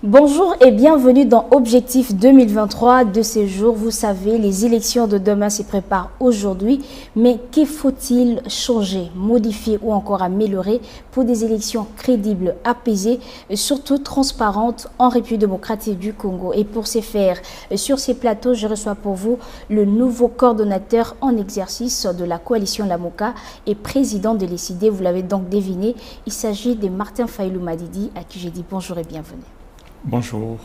Bonjour et bienvenue dans Objectif 2023 de ces jours. Vous savez, les élections de demain se préparent aujourd'hui, mais que faut-il changer, modifier ou encore améliorer pour des élections crédibles, apaisées et surtout transparentes en République démocratique du Congo? Et pour ce faire, sur ces plateaux, je reçois pour vous le nouveau coordonnateur en exercice de la coalition Lamoka et président de l'ECD. Vous l'avez donc deviné, il s'agit de Martin Fayulu Madidi, à qui j'ai dit bonjour et bienvenue. Bonjour.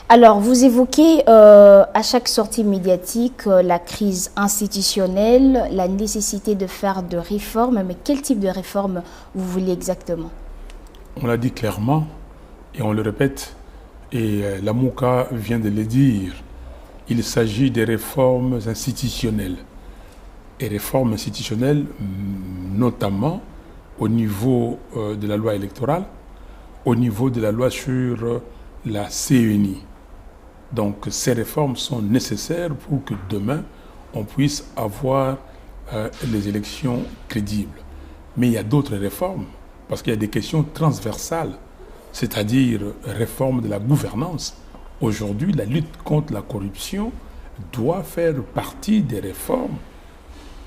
Alors, vous évoquez à chaque sortie médiatique la crise institutionnelle, la nécessité de faire de réformes, mais quel type de réformes vous voulez exactement? On l'a dit clairement et on le répète, et Lamoka vient de le dire, il s'agit des réformes institutionnelles. Et réformes institutionnelles notamment au niveau de la loi électorale, au niveau de la loi sur la CENI. Donc ces réformes sont nécessaires pour que demain on puisse avoir les élections crédibles. Mais il y a d'autres réformes, parce qu'il y a des questions transversales, c'est-à-dire réforme de la gouvernance. Aujourd'hui, la lutte contre la corruption doit faire partie des réformes,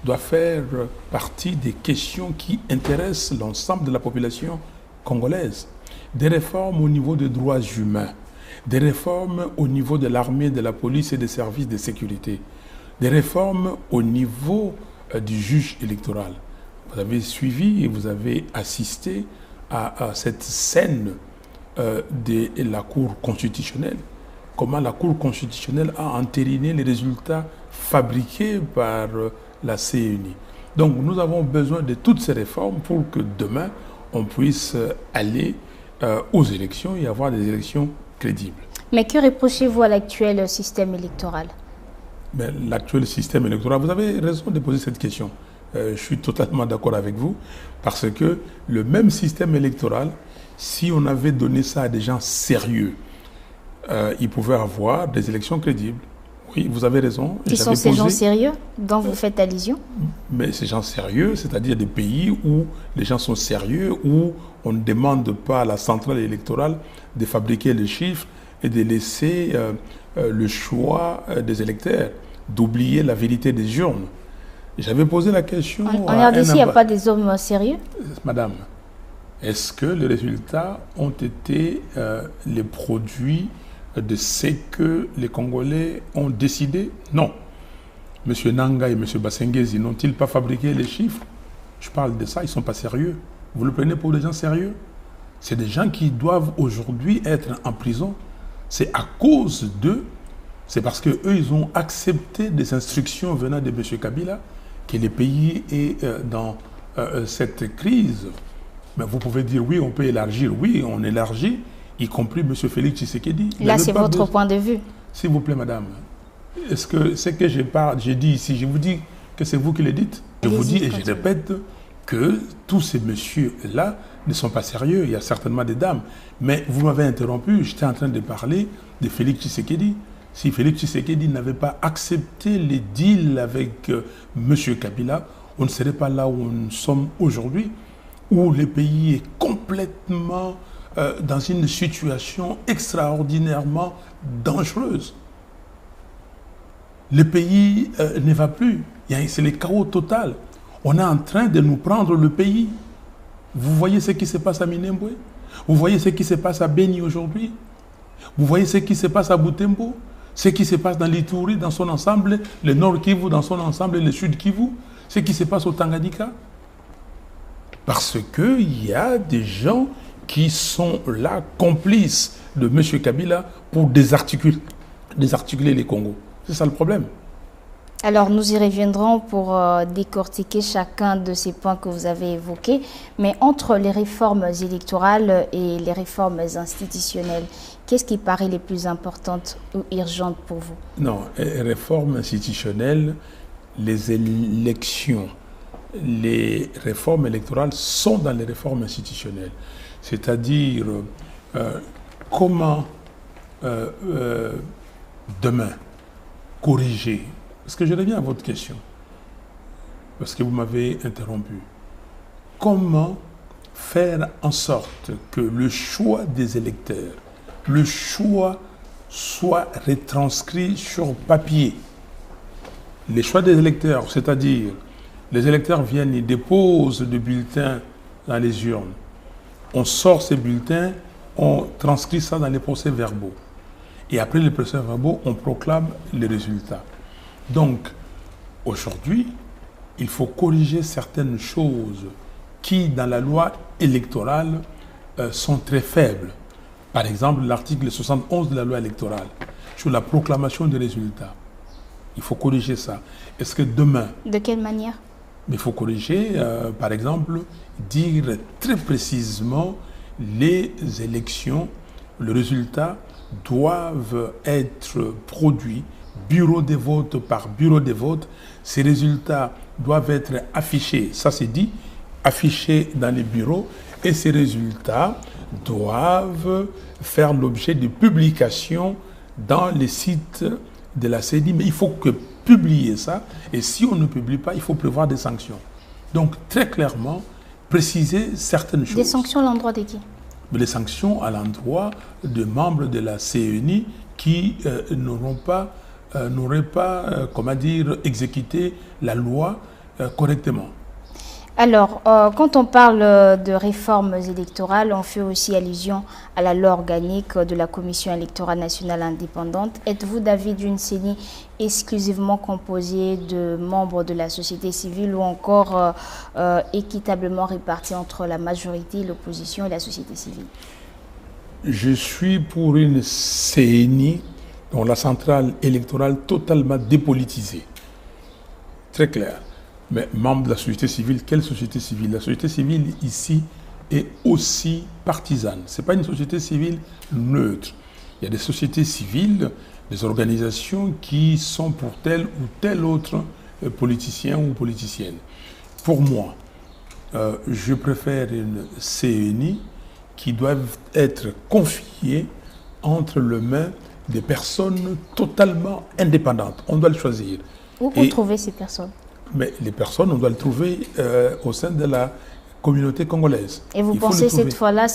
doit faire partie des questions qui intéressent l'ensemble de la population congolaise. Des réformes au niveau des droits humains, des réformes au niveau de l'armée, de la police et des services de sécurité, des réformes au niveau du juge électoral. Vous avez suivi et vous avez assisté à cette scène de la Cour constitutionnelle. Comment la Cour constitutionnelle a entériné les résultats fabriqués par la CENI. Donc nous avons besoin de toutes ces réformes pour que demain on puisse aller aux élections et avoir des élections crédibles. Mais que reprochez-vous à l'actuel système électoral? L'actuel système électoral, vous avez raison de poser cette question. Je suis totalement d'accord avec vous, parce que le même système électoral, si on avait donné ça à des gens sérieux, ils pouvaient avoir des élections crédibles. Oui, vous avez raison. Qui sont ces gens sérieux dont vous faites allusion? Mais ces gens sérieux, c'est-à-dire des pays où les gens sont sérieux, où on ne demande pas à la centrale électorale de fabriquer les chiffres et de laisser le choix des électeurs, d'oublier la vérité des urnes. J'avais posé la question... On regarde ici, il n'y a pas des hommes sérieux? Madame, est-ce que les résultats ont été les produits de ce que les Congolais ont décidé? Non. M. Nanga et M. Bassengezi n'ont-ils pas fabriqué les chiffres? Je parle de ça, ils ne sont pas sérieux. Vous le prenez pour des gens sérieux? C'est des gens qui doivent aujourd'hui être en prison. C'est à cause d'eux, c'est parce qu'eux, ils ont accepté des instructions venant de M. Kabila que le pays est dans cette crise. Mais vous pouvez dire, oui, on peut élargir. Oui, on élargit, y compris M. Félix Tshisekedi. Là, c'est votre point de vue. S'il vous plaît, madame, est-ce que ce que j'ai dit ici, je vous dis que c'est vous qui le dites? Je vous dis et je répète que tous ces messieurs-là ne sont pas sérieux. Il y a certainement des dames. Mais vous m'avez interrompu, j'étais en train de parler de Félix Tshisekedi. Si Félix Tshisekedi n'avait pas accepté les deals avec M. Kabila, on ne serait pas là où nous sommes aujourd'hui, où le pays est complètement dans une situation extraordinairement dangereuse. Le pays ne va plus. C'est le chaos total. On est en train de nous prendre le pays. Vous voyez ce qui se passe à Minembwe? Vous voyez ce qui se passe à Beni aujourd'hui? Vous voyez ce qui se passe à Butembo? Ce qui se passe dans l'Ituri dans son ensemble, le Nord Kivu dans son ensemble et le Sud Kivu? Ce qui se passe au Tanganyika? Parce qu'il y a des gens qui sont là, complices de M. Kabila pour désarticuler les Congos. C'est ça le problème. Alors, nous y reviendrons pour décortiquer chacun de ces points que vous avez évoqués. Mais entre les réformes électorales et les réformes institutionnelles, qu'est-ce qui paraît les plus importantes ou urgentes pour vous? Non, les réformes institutionnelles, les élections, les réformes électorales sont dans les réformes institutionnelles. C'est-à-dire, comment demain corriger. Parce que je reviens à votre question, parce que vous m'avez interrompu. Comment faire en sorte que le choix des électeurs le choix soit retranscrit sur papier. Les choix des électeurs, c'est-à-dire les électeurs viennent, ils déposent des bulletins dans les urnes. On sort ces bulletins, on transcrit ça dans les procès-verbaux. Et après les procès-verbaux, on proclame les résultats. Donc, aujourd'hui, il faut corriger certaines choses qui, dans la loi électorale, sont très faibles. Par exemple, l'article 71 de la loi électorale sur la proclamation des résultats. Il faut corriger ça. Est-ce que demain... De quelle manière? Il faut corriger, par exemple, dire très précisément les élections, le résultat doivent être produits bureau de vote par bureau de vote. Ces résultats doivent être affichés, ça c'est dit, affichés dans les bureaux, et ces résultats doivent faire l'objet de publications dans les sites de la CENI. Mais il faut que publier ça, et si on ne publie pas, il faut prévoir des sanctions. Donc très clairement, préciser certaines choses. Des sanctions à l'endroit de qui? Les sanctions à l'endroit de membres de la CENI qui n'auraient pas, comment dire, exécuté la loi correctement. Alors, quand on parle de réformes électorales, on fait aussi allusion à la loi organique de la Commission électorale nationale indépendante. Êtes-vous d'avis d'une CENI exclusivement composée de membres de la société civile ou encore équitablement répartie entre la majorité, l'opposition et la société civile? Je suis pour une CENI dont la centrale électorale totalement dépolitisée. Très clair. Mais membre de la société civile, quelle société civile? La société civile ici est aussi partisane. Ce n'est pas une société civile neutre. Il y a des sociétés civiles, des organisations qui sont pour tel ou tel autre politicien ou politicienne. Pour moi, je préfère une CENI qui doit être confiée entre les mains des personnes totalement indépendantes. On doit le choisir. Où vous trouvez ces personnes? Mais les personnes, on doit le trouver au sein de la communauté congolaise. Et vous pensez cette fois-là,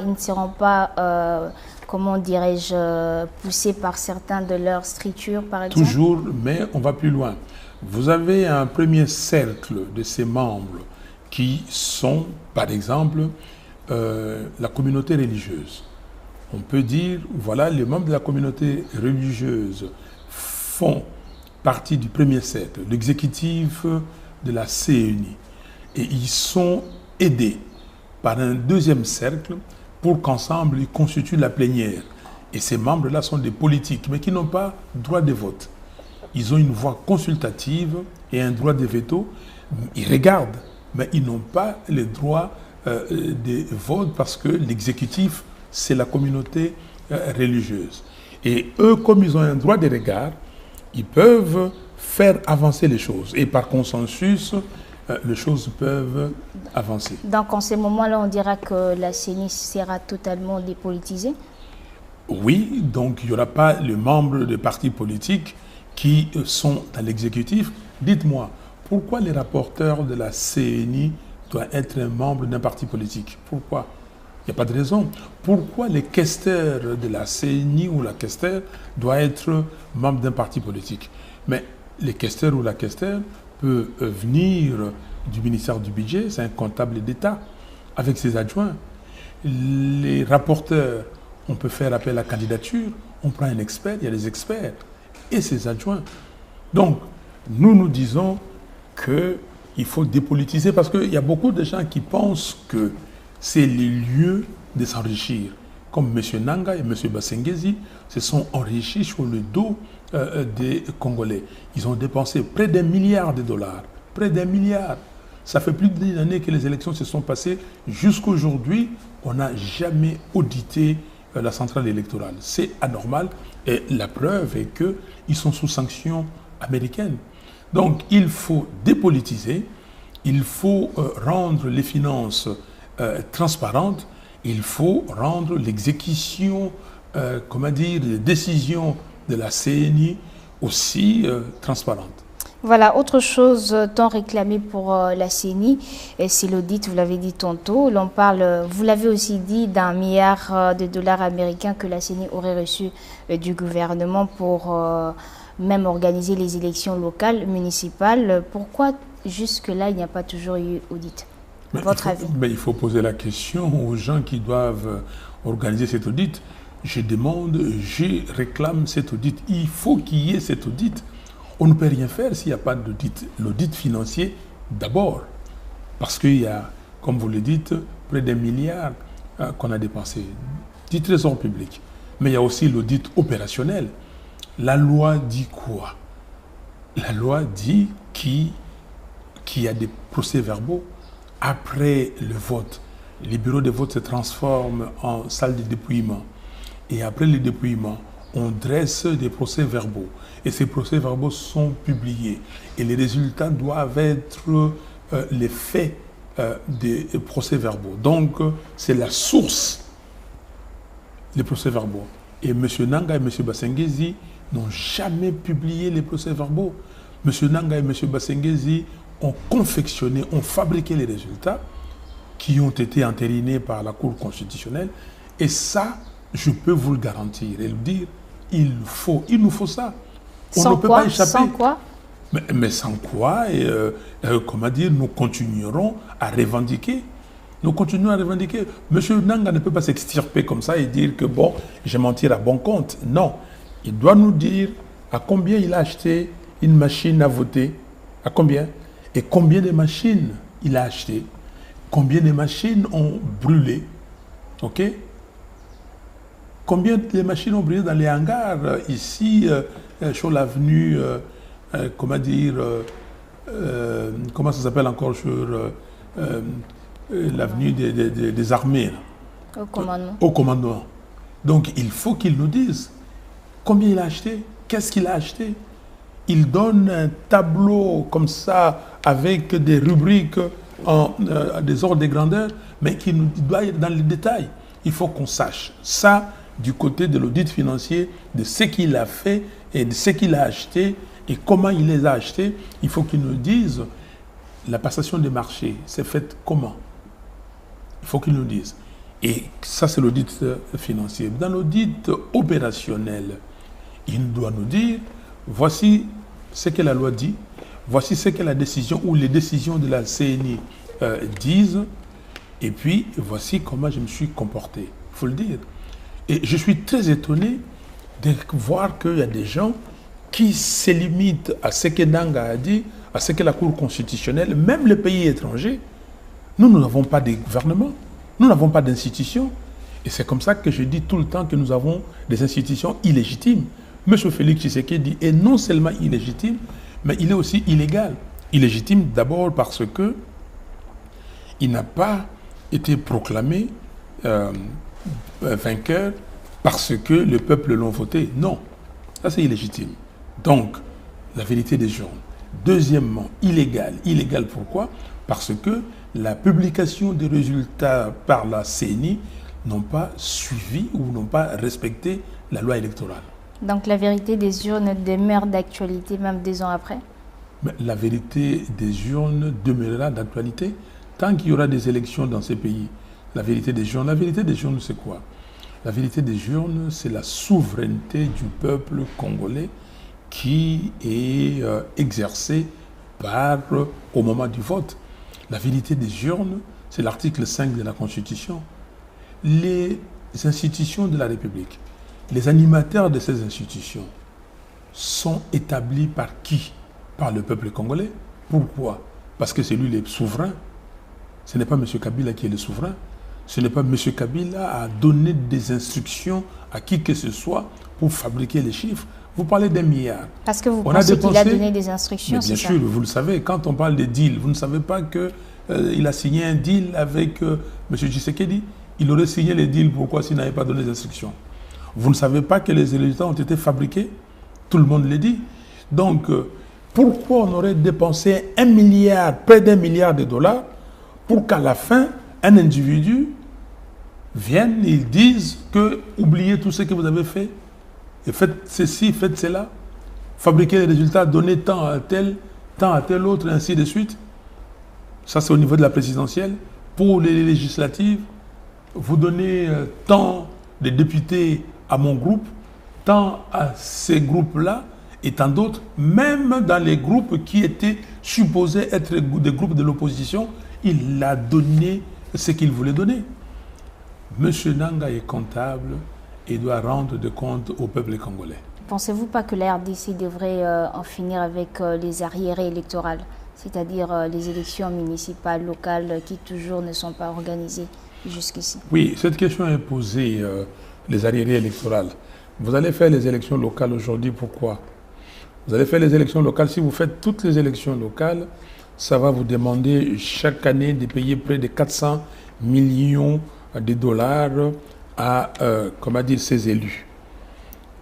ils ne seront pas, comment dirais-je, poussés par certains de leur structure, par exemple? Toujours, mais on va plus loin. Vous avez un premier cercle de ces membres qui sont, par exemple, la communauté religieuse. On peut dire, voilà, les membres de la communauté religieuse font partie du premier cercle, l'exécutif de la CENI. Et ils sont aidés par un deuxième cercle pour qu'ensemble ils constituent la plénière. Et ces membres-là sont des politiques, mais qui n'ont pas droit de vote. Ils ont une voix consultative et un droit de veto. Ils regardent, mais ils n'ont pas le droit de vote parce que l'exécutif, c'est la communauté religieuse. Et eux, comme ils ont un droit de regard, ils peuvent faire avancer les choses. Et par consensus, les choses peuvent avancer. Donc en ce moment-là, on dira que la CENI sera totalement dépolitisée? Oui, donc il n'y aura pas les membres des partis politiques qui sont dans l'exécutif. Dites-moi, pourquoi les rapporteurs de la CENI doivent être membres d'un parti politique? Pourquoi? Il n'y a pas de raison. Pourquoi les questeurs de la CENI ou la questeur doit être membre d'un parti politique? Mais les questeurs ou la questeur peut venir du ministère du Budget, c'est un comptable d'État, avec ses adjoints. Les rapporteurs, on peut faire appel à candidature, on prend un expert, il y a des experts, et ses adjoints. Donc, nous disons qu'il faut dépolitiser, parce qu'il y a beaucoup de gens qui pensent que c'est le lieu de s'enrichir. Comme M. Nanga et M. Bassengezi se sont enrichis sur le dos des Congolais. Ils ont dépensé près d'1 milliard de dollars. Près d'1 milliard. Ça fait plus d'une année que les élections se sont passées. Jusqu'à aujourd'hui, on n'a jamais audité la centrale électorale. C'est anormal. Et la preuve est qu'ils sont sous sanction américaine. Donc, il faut dépolitiser. Il faut rendre les finances transparentes. Il faut rendre l'exécution, des décisions de la CENI aussi transparente. Voilà, autre chose tant réclamée pour la CENI, c'est l'audit, vous l'avez dit tantôt. L'on parle, vous l'avez aussi dit, d'1 milliard de dollars américains que la CENI aurait reçu du gouvernement pour même organiser les élections locales, municipales. Pourquoi jusque-là, il n'y a pas toujours eu audit? Votre avis? Il faut poser la question aux gens qui doivent organiser cet audit. Je demande, je réclame cet audit. Il faut qu'il y ait cet audit. On ne peut rien faire s'il n'y a pas d'audit. L'audit financier, d'abord, parce qu'il y a, comme vous le dites, près d'1 milliard qu'on a dépensé du trésor public. Mais il y a aussi l'audit opérationnel. La loi dit quoi? La loi dit qu'il y a des procès-verbaux. Après le vote, les bureaux de vote se transforment en salle de dépouillement. Et après le dépouillement, on dresse des procès-verbaux. Et ces procès-verbaux sont publiés. Et les résultats doivent être les faits des procès-verbaux. Donc, c'est la source des procès-verbaux. Et M. Nanga et M. Basengezi n'ont jamais publié les procès-verbaux. M. Nanga et M. Basengezi ont confectionné, ont fabriqué les résultats qui ont été entérinés par la Cour constitutionnelle. Et ça, je peux vous le garantir et le dire, il nous faut ça. On ne peut pas échapper. Sans quoi? Mais sans quoi, comment dire, nous continuerons à revendiquer. Nous continuons à revendiquer. Monsieur Nanga ne peut pas s'extirper comme ça et dire que bon, je m'en tire à bon compte. Non. Il doit nous dire à combien il a acheté une machine à voter. À combien? Et combien de machines il a acheté. Combien de machines ont brûlé. OK? Combien de machines ont brûlé dans les hangars ici, sur l'avenue, comment dire, comment ça s'appelle encore sur l'avenue des armées. Au commandement. Au commandement. Donc il faut qu'il nous dise combien il a acheté, qu'est-ce qu'il a acheté. Il donne un tableau comme ça avec des rubriques en des ordres de grandeur, mais qui nous doit être dans les détails. Il faut qu'on sache ça du côté de l'audit financier, de ce qu'il a fait et de ce qu'il a acheté et comment il les a achetés. Il faut qu'il nous dise la passation des marchés, c'est fait comment. Il faut qu'il nous dise. Et ça, c'est l'audit financier. Dans l'audit opérationnel, il doit nous dire, voici ce que la loi dit, voici ce que la décision ou les décisions de la CENI disent, et puis voici comment je me suis comporté. Il faut le dire. Et je suis très étonné de voir qu'il y a des gens qui se limitent à ce que Nanga a dit, à ce que la Cour constitutionnelle, même les pays étrangers, nous n'avons pas de gouvernement, nous n'avons pas d'institutions. Et c'est comme ça que je dis tout le temps que nous avons des institutions illégitimes. M. Félix Tshisekedi est non seulement illégitime, mais il est aussi illégal. Illégitime d'abord parce que il n'a pas été proclamé vainqueur parce que le peuple l'a voté. Non, ça c'est illégitime. Donc, la vérité des urnes. Deuxièmement, illégal. Illégal pourquoi? Parce que la publication des résultats par la CENI n'ont pas suivi ou n'ont pas respecté la loi électorale. Donc la vérité des urnes demeure d'actualité même 2 ans après? Mais la vérité des urnes demeurera d'actualité tant qu'il y aura des élections dans ces pays. La vérité des urnes, c'est quoi? La vérité des urnes, c'est la souveraineté du peuple congolais qui est exercée au moment du vote. La vérité des urnes, c'est l'article 5 de la Constitution. Les institutions de la République, les animateurs de ces institutions sont établis par qui? Par le peuple congolais. Pourquoi? Parce que c'est lui le souverain. Ce n'est pas M. Kabila qui est le souverain. Ce n'est pas M. Kabila à donner des instructions à qui que ce soit pour fabriquer les chiffres. Vous parlez d'1 milliard. Parce que vous pensez qu'il a donné des instructions, bien sûr, vous le savez. Quand on parle de deal, vous ne savez pas qu'il a signé un deal avec M. Tshisekedi. Il aurait signé les deals, pourquoi s'il n'avait pas donné des instructions? Vous ne savez pas que les résultats ont été fabriqués? Tout le monde le dit. Donc, pourquoi on aurait dépensé 1 milliard, près d'1 milliard de dollars, pour qu'à la fin, un individu vienne et dise que oubliez tout ce que vous avez fait, et faites ceci, faites cela, fabriquez les résultats, donnez tant à tel, tant à tel autre, et ainsi de suite. Ça, c'est au niveau de la présidentielle. Pour les législatives, vous donnez tant de députés à mon groupe, tant à ces groupes-là, et tant d'autres, même dans les groupes qui étaient supposés être des groupes de l'opposition, il a donné ce qu'il voulait donner. Monsieur Nanga est comptable et doit rendre des comptes au peuple congolais. Pensez-vous pas que la RDC devrait en finir avec les arriérés électorales, c'est-à-dire les élections municipales, locales, qui toujours ne sont pas organisées jusqu'ici? Oui, cette question est posée, les arriérés électorales. Vous allez faire les élections locales aujourd'hui, pourquoi? Vous allez faire les élections locales, si vous faites toutes les élections locales, ça va vous demander chaque année de payer près de 400 millions de dollars à, comment dire, ces élus.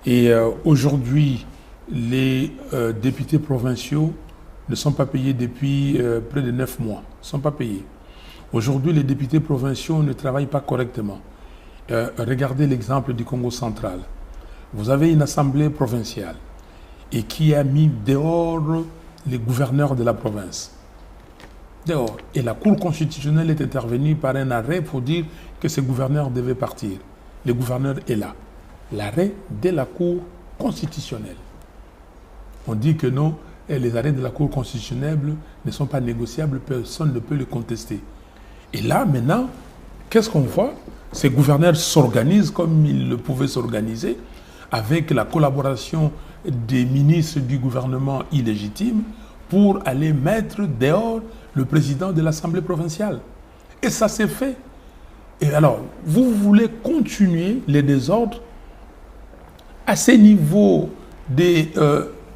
Et aujourd'hui, les députés provinciaux ne sont pas payés depuis près de 9 mois. Ils ne sont pas payés. Aujourd'hui, les députés provinciaux ne travaillent pas correctement. Regardez l'exemple du Congo central. Vous avez une assemblée provinciale et qui a mis dehors les gouverneurs de la province. Dehors. Et la Cour constitutionnelle est intervenue par un arrêt pour dire que ces gouverneurs devaient partir. Le gouverneur est là. L'arrêt de la Cour constitutionnelle. On dit que non, les arrêts de la Cour constitutionnelle ne sont pas négociables, personne ne peut les contester. Et là, maintenant, qu'est-ce qu'on voit? Ces gouverneurs s'organisent comme ils le pouvaient s'organiser, avec la collaboration des ministres du gouvernement illégitime, pour aller mettre dehors le président de l'Assemblée provinciale. Et ça s'est fait. Et alors, vous voulez continuer les désordres à ces niveaux des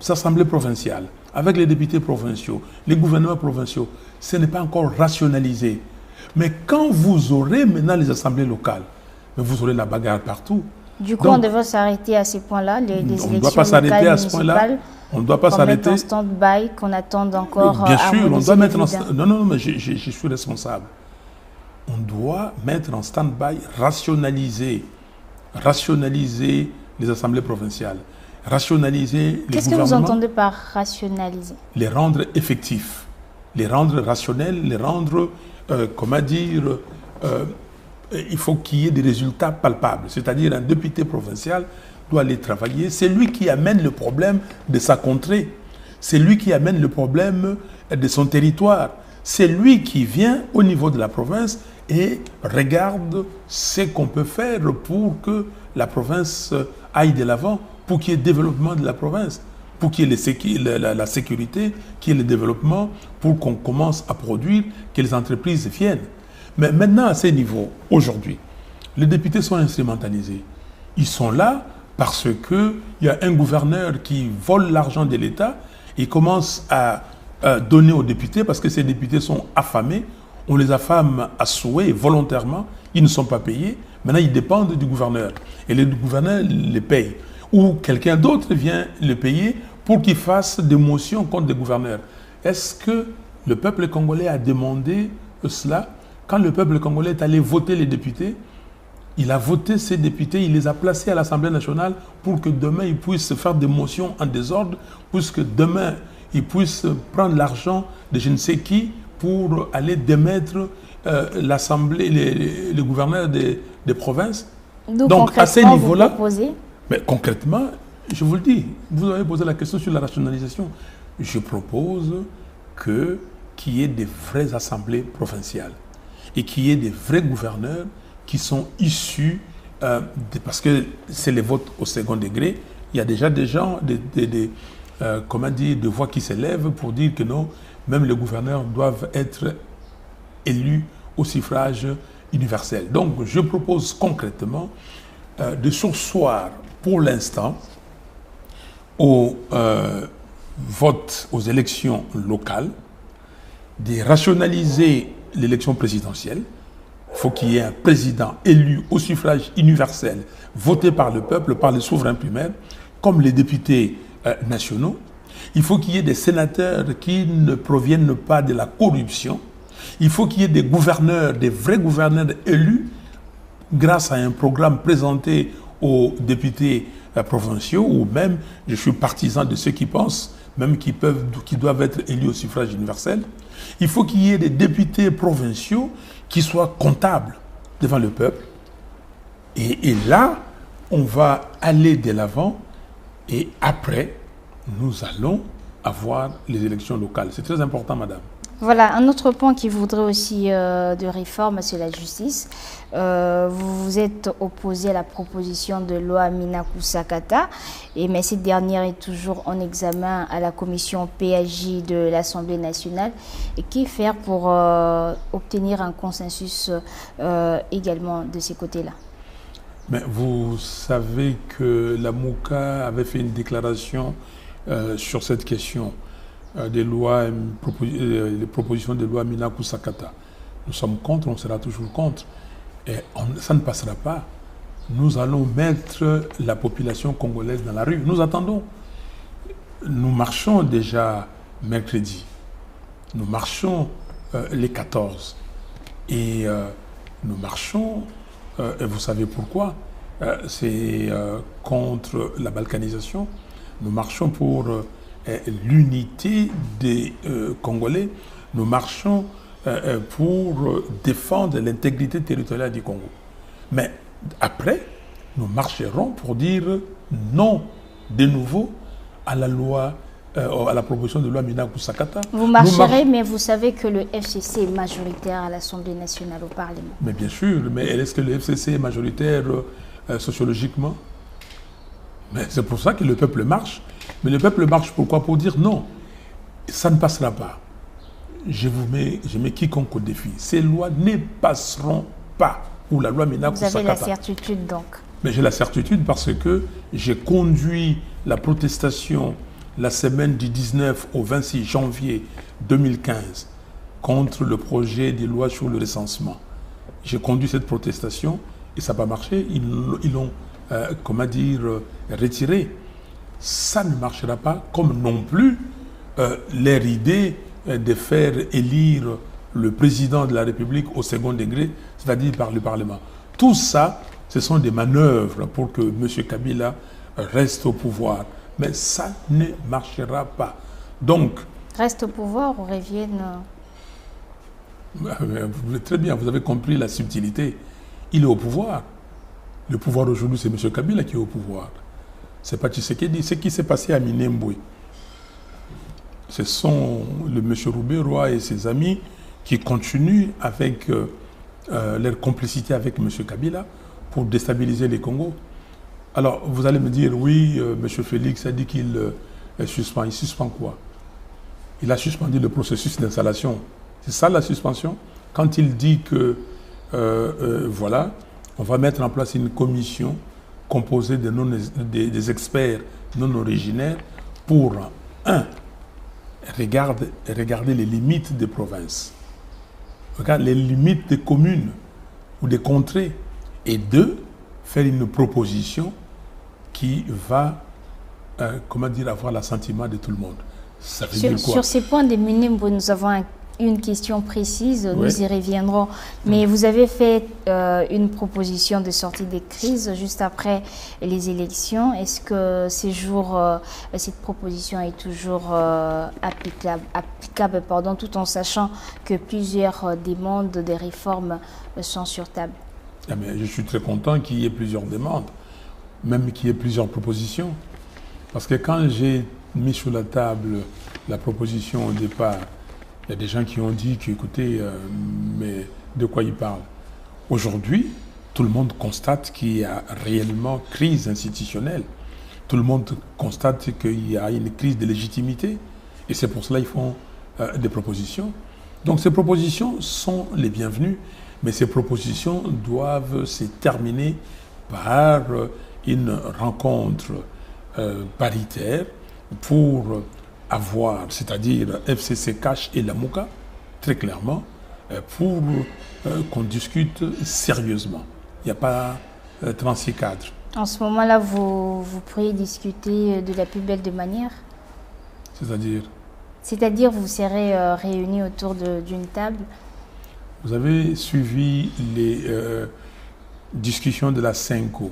assemblées provinciales, avec les députés provinciaux, les gouvernements provinciaux. Ce n'est pas encore rationalisé. Mais quand vous aurez maintenant les assemblées locales, vous aurez la bagarre partout. Du coup, donc, on devrait s'arrêter à ces points-là, les élections locales, on ne doit pas s'arrêter à ce point-là. On ne doit pas s'arrêter. En stand-by, qu'on attende encore. Bien sûr, on doit mettre en stand-by. Non, mais je suis responsable. On doit mettre en stand-by, rationaliser les assemblées provinciales, rationaliser les gouvernements. Qu'est-ce que vous entendez par rationaliser? Les rendre effectifs, les rendre rationnels, les rendre, comment dire, il faut qu'il y ait des résultats palpables. C'est-à-dire un député provincial doit aller travailler. C'est lui qui amène le problème de sa contrée. C'est lui qui amène le problème de son territoire. C'est lui qui vient au niveau de la province et regarde ce qu'on peut faire pour que la province aille de l'avant, pour qu'il y ait le développement de la province, pour qu'il y ait la sécurité, qu'il y ait le développement, pour qu'on commence à produire, que les entreprises viennent. Mais maintenant, à ces niveaux, aujourd'hui, les députés sont instrumentalisés. Ils sont là parce qu'il y a un gouverneur qui vole l'argent de l'État et commence à donner aux députés parce que ces députés sont affamés. On les affame à souhait volontairement. Ils ne sont pas payés. Maintenant, ils dépendent du gouverneur. Et le gouverneur les paye. Ou quelqu'un d'autre vient les payer pour qu'ils fassent des motions contre des gouverneurs. Est-ce que le peuple congolais a demandé cela? Quand le peuple congolais est allé voter les députés, il a voté ces députés, il les a placés à l'Assemblée nationale pour que demain ils puissent faire des motions en désordre, puisque demain ils puissent prendre l'argent de je ne sais qui pour aller démettre l'Assemblée, les gouverneurs des provinces. Donc à ces niveaux-là, mais concrètement, je vous le dis, vous avez posé la question sur la rationalisation. Je propose qu'il y ait des vraies assemblées provinciales et qu'il y ait des vrais gouverneurs qui sont issus, parce que c'est les votes au second degré, il y a déjà des gens, comment dire, des voix qui s'élèvent pour dire que non, même les gouverneurs doivent être élus au suffrage universel. Donc je propose concrètement de surseoir pour l'instant au vote aux élections locales, de rationaliser l'élection présidentielle. Il faut qu'il y ait un président élu au suffrage universel, voté par le peuple, par les souverains primaires, comme les députés nationaux. Il faut qu'il y ait des sénateurs qui ne proviennent pas de la corruption. Il faut qu'il y ait des gouverneurs, des vrais gouverneurs élus, grâce à un programme présenté aux députés provinciaux, ou même, je suis partisan de ceux qui pensent même qui doivent être élus au suffrage universel. Il faut qu'il y ait des députés provinciaux qui soient comptables devant le peuple. Et là, on va aller de l'avant et après, nous allons avoir les élections locales. C'est très important, madame. Voilà, un autre point qui voudrait aussi de réforme, c'est la justice. Vous vous êtes opposé à la proposition de loi Minaku Sakata, mais cette dernière est toujours en examen à la commission PAJ de l'Assemblée nationale. Et que faire pour obtenir un consensus également de ces côtés-là? Mais vous savez que la MOUCA avait fait une déclaration sur cette question des propositions de loi Minaku Sakata. Nous sommes contre, on sera toujours contre. Et ça ne passera pas. Nous allons mettre la population congolaise dans la rue. Nous attendons. Nous marchons déjà mercredi. Nous marchons les 14. Et nous marchons, et vous savez pourquoi, c'est contre la balkanisation. Nous marchons pour l'unité des Congolais. Nous marchons pour défendre l'intégrité territoriale du Congo. Mais après, nous marcherons pour dire non de nouveau à la loi, à la proposition de loi Minaku Sakata. Vous marcherez, mais vous savez que le FCC est majoritaire à l'Assemblée nationale, au Parlement. Mais bien sûr, mais est-ce que le FCC est majoritaire sociologiquement? Mais c'est pour ça que le peuple marche. Mais le peuple marche pourquoi? Pour dire non, ça ne passera pas. Je mets quiconque au défi. Ces lois ne passeront pas. Ou la loi Minaku Sakata. Vous avez la certitude donc? Mais j'ai la certitude parce que j'ai conduit la protestation la semaine du 19 au 26 janvier 2015 contre le projet de loi sur le recensement. J'ai conduit cette protestation et ça n'a pas marché. Ils l'ont, retiré. Ça ne marchera pas, comme non plus leur idée de faire élire le président de la République au second degré, c'est-à-dire par le Parlement. Tout ça, ce sont des manœuvres pour que M. Kabila reste au pouvoir. Mais ça ne marchera pas. Donc... Reste au pouvoir ou revienne... Très bien, vous avez compris la subtilité. Il est au pouvoir. Le pouvoir aujourd'hui, c'est M. Kabila qui est au pouvoir. Ce n'est pas Tshisekedi. Ce qui s'est passé à Minembwe, ce sont le M. Roubaix-Roy et ses amis qui continuent avec leur complicité avec M. Kabila pour déstabiliser les Congos. Alors, vous allez me dire, oui, M. Félix a dit qu'il suspend. Il suspend quoi? Il a suspendu le processus d'installation. C'est ça la suspension? Quand il dit que, voilà, on va mettre en place une commission composée des experts non originaires pour, regarder les limites des provinces, regarder les limites des communes ou des contrées, et deux, faire une proposition qui va, avoir l'assentiment de tout le monde. Ça veut dire quoi? Sur ces points des Minembwe, nous avons une question précise, oui. Nous y reviendrons. Mais vous avez fait une proposition de sortie des crises juste après les élections. Est-ce que cette proposition est toujours applicable, tout en sachant que plusieurs demandes de réformes sont sur table? Ah, mais je suis très content qu'il y ait plusieurs demandes, même qu'il y ait plusieurs propositions. Parce que quand j'ai mis sur la table la proposition au départ, il y a des gens qui ont dit qu'écoutez, mais de quoi ils parlent? Aujourd'hui, tout le monde constate qu'il y a réellement crise institutionnelle. Tout le monde constate qu'il y a une crise de légitimité. Et c'est pour cela qu'ils font des propositions. Donc ces propositions sont les bienvenues, mais ces propositions doivent se terminer par une rencontre paritaire pour avoir, c'est-à-dire FCC Cash et la MOUCA, très clairement, pour qu'on discute sérieusement. Il n'y a pas 36 cadres. En ce moment-là, vous pourriez discuter de la plus belle des manières? C'est-à-dire? C'est-à-dire, vous serez réunis autour d'une table? Vous avez suivi les discussions de la CENCO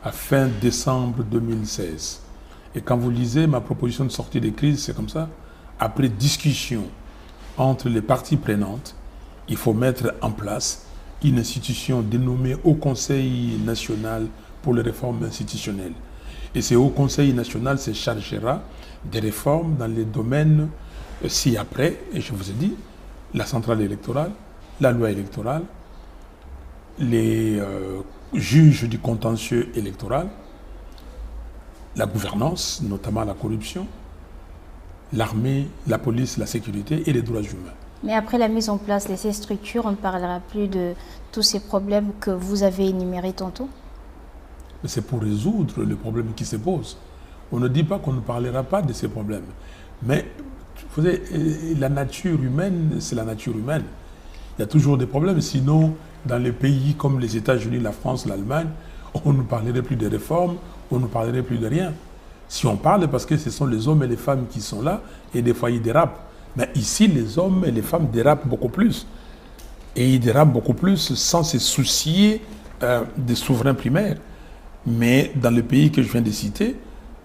à fin décembre 2016. Et quand vous lisez ma proposition de sortie des crises, c'est comme ça. Après discussion entre les parties prenantes, il faut mettre en place une institution dénommée Haut Conseil national pour les réformes institutionnelles. Et ce Haut Conseil national se chargera des réformes dans les domaines ci-après, et je vous ai dit, la centrale électorale, la loi électorale, les juges du contentieux électoral, la gouvernance, notamment la corruption, l'armée, la police, la sécurité et les droits humains. Mais après la mise en place de ces structures, on ne parlera plus de tous ces problèmes que vous avez énumérés tantôt? C'est pour résoudre les problèmes qui se posent. On ne dit pas qu'on ne parlera pas de ces problèmes. Mais vous savez, la nature humaine, c'est la nature humaine. Il y a toujours des problèmes. Sinon, dans les pays comme les États-Unis, la France, l'Allemagne, on ne parlerait plus de réformes, on ne parlerait plus de rien. Si on parle, parce que ce sont les hommes et les femmes qui sont là, et des fois ils dérapent. Mais ici, les hommes et les femmes dérapent beaucoup plus. Et ils dérapent beaucoup plus sans se soucier des souverains primaires. Mais dans le pays que je viens de citer,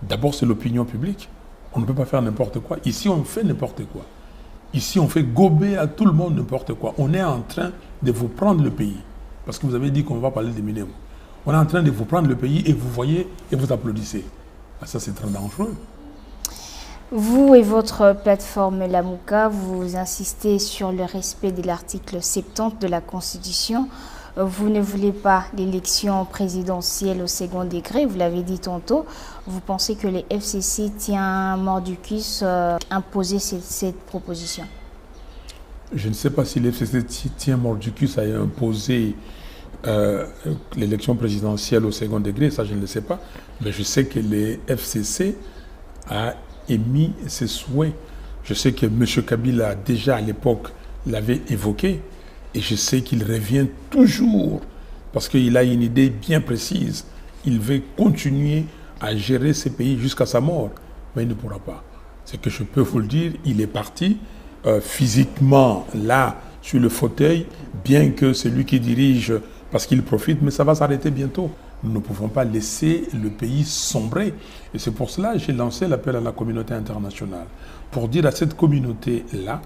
d'abord c'est l'opinion publique. On ne peut pas faire n'importe quoi. Ici, on fait n'importe quoi. Ici, on fait gober à tout le monde n'importe quoi. On est en train de vous prendre le pays. Parce que vous avez dit qu'on va parler des minéraux. On est en train de vous prendre le pays et vous voyez et vous applaudissez. Ça, c'est très dangereux. Vous et votre plateforme Lamouka, vous insistez sur le respect de l'article 70 de la Constitution. Vous ne voulez pas l'élection présidentielle au second degré, vous l'avez dit tantôt. Vous pensez que les FCC tient mordicus à imposer cette proposition? Je ne sais pas si les FCC tient mordicus à imposer l'élection présidentielle au second degré, ça je ne le sais pas. Mais je sais que les FCC a émis ses souhaits. Je sais que M. Kabila, déjà à l'époque, l'avait évoqué. Et je sais qu'il revient toujours, parce qu'il a une idée bien précise. Il veut continuer à gérer ces pays jusqu'à sa mort, mais il ne pourra pas. C'est que je peux vous le dire, il est parti physiquement là, sur le fauteuil, bien que c'est lui qui dirige, parce qu'il profite, mais ça va s'arrêter bientôt. Nous ne pouvons pas laisser le pays sombrer. Et c'est pour cela que j'ai lancé l'appel à la communauté internationale, pour dire à cette communauté-là,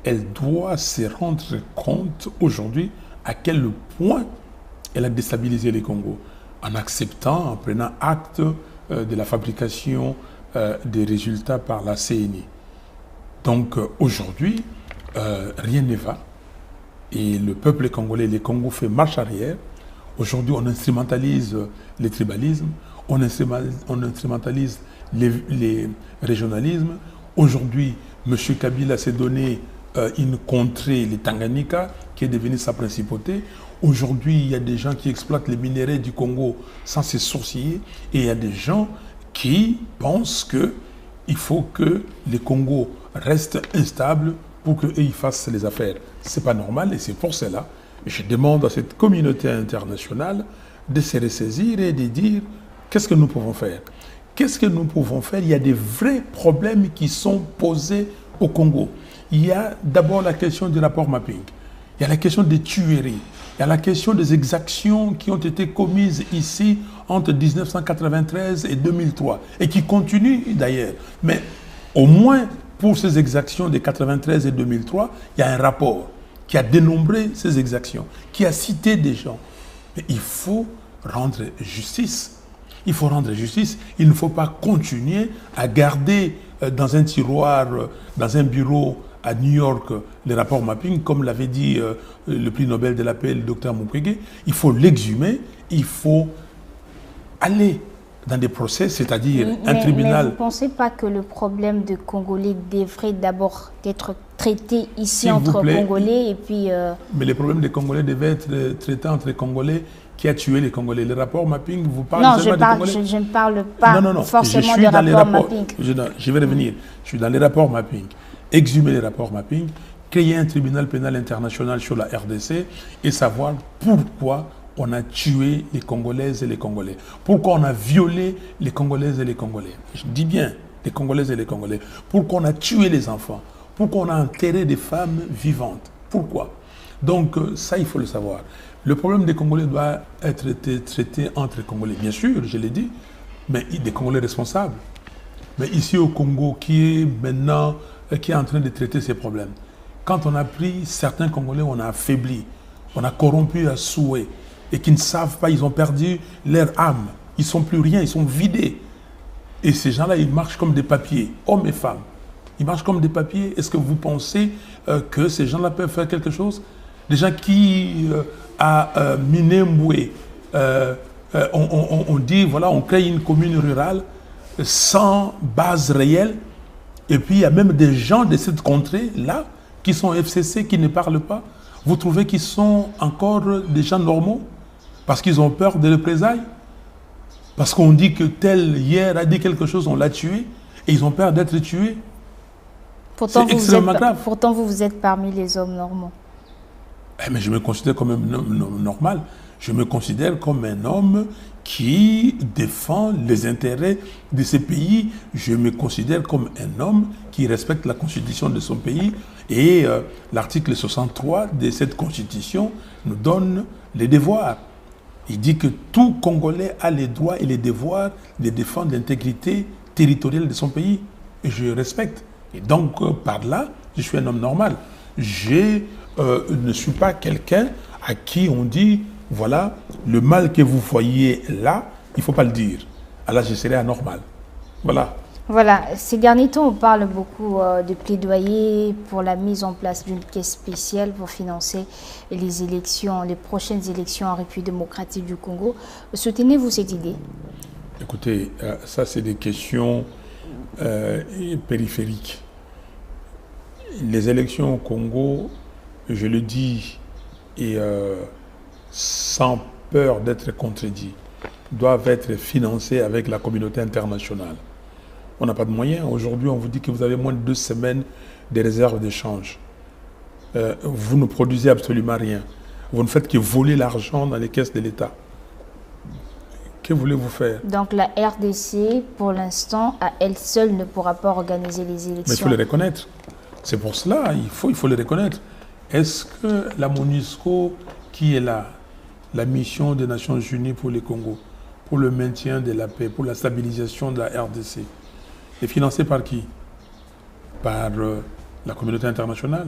elle doit se rendre compte aujourd'hui à quel point elle a déstabilisé les Congos, en acceptant, en prenant acte de la fabrication des résultats par la CNI. Donc aujourd'hui, rien ne va. Et le peuple congolais, les Congos fait marche arrière. Aujourd'hui, on instrumentalise les tribalismes, on instrumentalise les régionalismes. Aujourd'hui, M. Kabila s'est donné une contrée, les Tanganyika, qui est devenue sa principauté. Aujourd'hui, il y a des gens qui exploitent les minéraux du Congo sans se sourciller. Et il y a des gens qui pensent qu'il faut que les Congos restent instables pour qu'ils fassent les affaires. Ce n'est pas normal et c'est pour cela que je demande à cette communauté internationale de se ressaisir et de dire qu'est-ce que nous pouvons faire. Qu'est-ce que nous pouvons faire? Il y a des vrais problèmes qui sont posés au Congo. Il y a d'abord la question du rapport mapping. Il y a la question des tueries. Il y a la question des exactions qui ont été commises ici entre 1993 et 2003 et qui continuent d'ailleurs. Mais au moins pour ces exactions de 1993 et 2003, il y a un rapport qui a dénombré ces exactions, qui a cité des gens. Mais il faut rendre justice. Il faut rendre justice. Il ne faut pas continuer à garder dans un tiroir, dans un bureau à New York, les rapports mapping, comme l'avait dit le prix Nobel de la paix, le docteur Mukwege. Il faut l'exhumer, il faut aller dans des procès, c'est-à-dire un tribunal. Mais vous ne pensez pas que le problème de Congolais devrait d'abord être traité ici entre Congolais et puis... Mais les problèmes des Congolais devaient être traités entre les Congolais. Qui a tué les Congolais? Le rapport mapping, vous parlez seulement des Congolais? Je ne parle pas forcément de rapport mapping. Je vais revenir. Je suis dans les rapports mapping. Exhumer les rapports mapping, créer un tribunal pénal international sur la RDC et savoir pourquoi on a tué les Congolaises et les Congolais. Pourquoi on a violé les Congolaises et les Congolais. Je dis bien les Congolaises et les Congolais. Pourquoi on a tué les enfants. Pourquoi on a enterré des femmes vivantes. Pourquoi? Donc ça, il faut le savoir. Le problème des Congolais doit être traité entre les Congolais. Bien sûr, je l'ai dit, mais des Congolais responsables. Mais ici au Congo, qui est maintenant, qui est en train de traiter ces problèmes, quand on a pris certains Congolais, on a affaibli, on a corrompu à souhait, et qui ne savent pas, ils ont perdu leur âme, ils ne sont plus rien, ils sont vidés. Et ces gens-là, ils marchent comme des papiers, hommes et femmes. Ils marchent comme des papiers. Est-ce que vous pensez que ces gens-là peuvent faire quelque chose? Des gens qui, à Minembwe, on dit, voilà, on crée une commune rurale sans base réelle. Et puis, il y a même des gens de cette contrée-là qui sont FCC, qui ne parlent pas. Vous trouvez qu'ils sont encore des gens normaux? Parce qu'ils ont peur de représailles? Parce qu'on dit que tel hier a dit quelque chose, on l'a tué, et ils ont peur d'être tués. Pourtant, vous êtes parmi les hommes normaux. Mais je me considère comme un homme normal. Je me considère comme un homme qui défend les intérêts de ce pays. Je me considère comme un homme qui respecte la constitution de son pays. Et l'article 63 de cette constitution nous donne les devoirs. Il dit que tout Congolais a les droits et les devoirs de défendre l'intégrité territoriale de son pays. Et je respecte. Et donc, par là, je suis un homme normal. Je ne suis pas quelqu'un à qui on dit, voilà, le mal que vous voyez là, il ne faut pas le dire. Alors, je serai anormal. Voilà. Voilà, ces derniers temps, on parle beaucoup de plaidoyer pour la mise en place d'une caisse spéciale pour financer les élections, les prochaines élections en République démocratique du Congo. Soutenez-vous cette idée? Écoutez, ça c'est des questions périphériques. Les élections au Congo, je le dis, et sans peur d'être contredit, doivent être financées avec la communauté internationale. On n'a pas de moyens. Aujourd'hui, on vous dit que vous avez moins de 2 semaines de réserves d'échange. Vous ne produisez absolument rien. Vous ne faites que voler l'argent dans les caisses de l'État. Que voulez-vous faire? Donc la RDC, pour l'instant, à elle seule ne pourra pas organiser les élections. Mais il faut le reconnaître. C'est pour cela, il faut le reconnaître. Est-ce que la MONUSCO, qui est là, la mission des Nations Unies pour le Congo, pour le maintien de la paix, pour la stabilisation de la RDC, est financée par qui? Par la communauté internationale.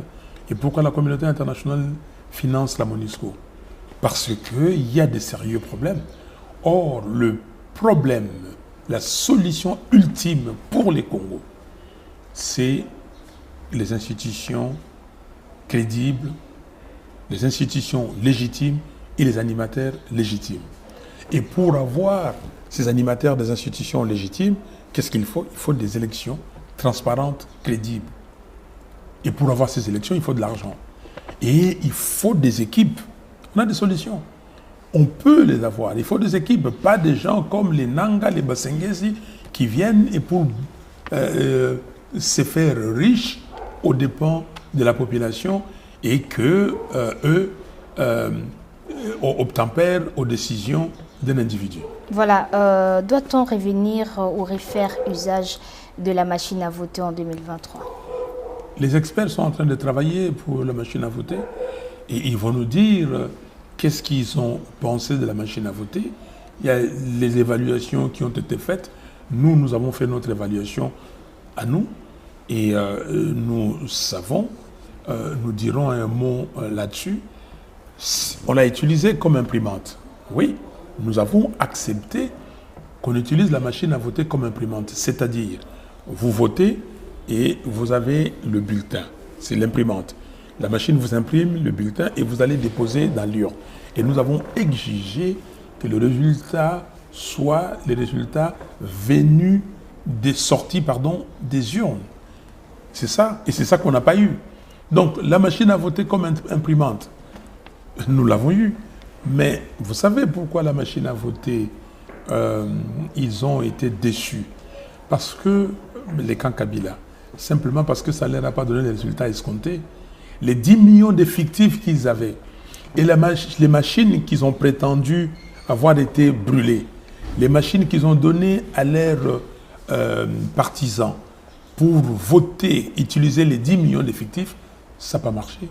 Et pourquoi la communauté internationale finance la MONUSCO? Parce qu'il y a des sérieux problèmes. Or, le problème, la solution ultime pour les Congos, c'est les institutions crédibles, les institutions légitimes et les animateurs légitimes. Et pour avoir ces animateurs des institutions légitimes, qu'est-ce qu'il faut? Il faut des élections transparentes, crédibles. Et pour avoir ces élections, il faut de l'argent. Et il faut des équipes. On a des solutions. On peut les avoir. Il faut des équipes, pas des gens comme les Nanga, les Basengesi, qui viennent et pour se faire riches aux dépens de la population et que eux obtempèrent aux décisions d'un individu. Voilà. Doit-on revenir ou refaire usage de la machine à voter en 2023? Les experts sont en train de travailler pour la machine à voter et ils vont nous dire qu'est-ce qu'ils ont pensé de la machine à voter. Il y a les évaluations qui ont été faites. Nous avons fait notre évaluation à nous et nous savons, nous dirons un mot là-dessus. On l'a utilisé comme imprimante. Oui, nous avons accepté qu'on utilise la machine à voter comme imprimante. C'est-à-dire, vous votez et vous avez le bulletin. C'est l'imprimante. La machine vous imprime le bulletin et vous allez déposer dans l'urne. Et nous avons exigé que le résultat soit les résultats venus des sorties, des urnes. C'est ça. Et c'est ça qu'on n'a pas eu. Donc, la machine à voter comme imprimante, nous l'avons eu. Mais vous savez pourquoi la machine à voter, ils ont été déçus? Parce que les camps Kabila, simplement parce que ça ne leur a pas donné les résultats escomptés. Les 10 millions d'effectifs qu'ils avaient et les machines qu'ils ont prétendu avoir été brûlées, les machines qu'ils ont données à leurs partisans pour voter, utiliser les 10 millions d'effectifs, ça n'a pas marché.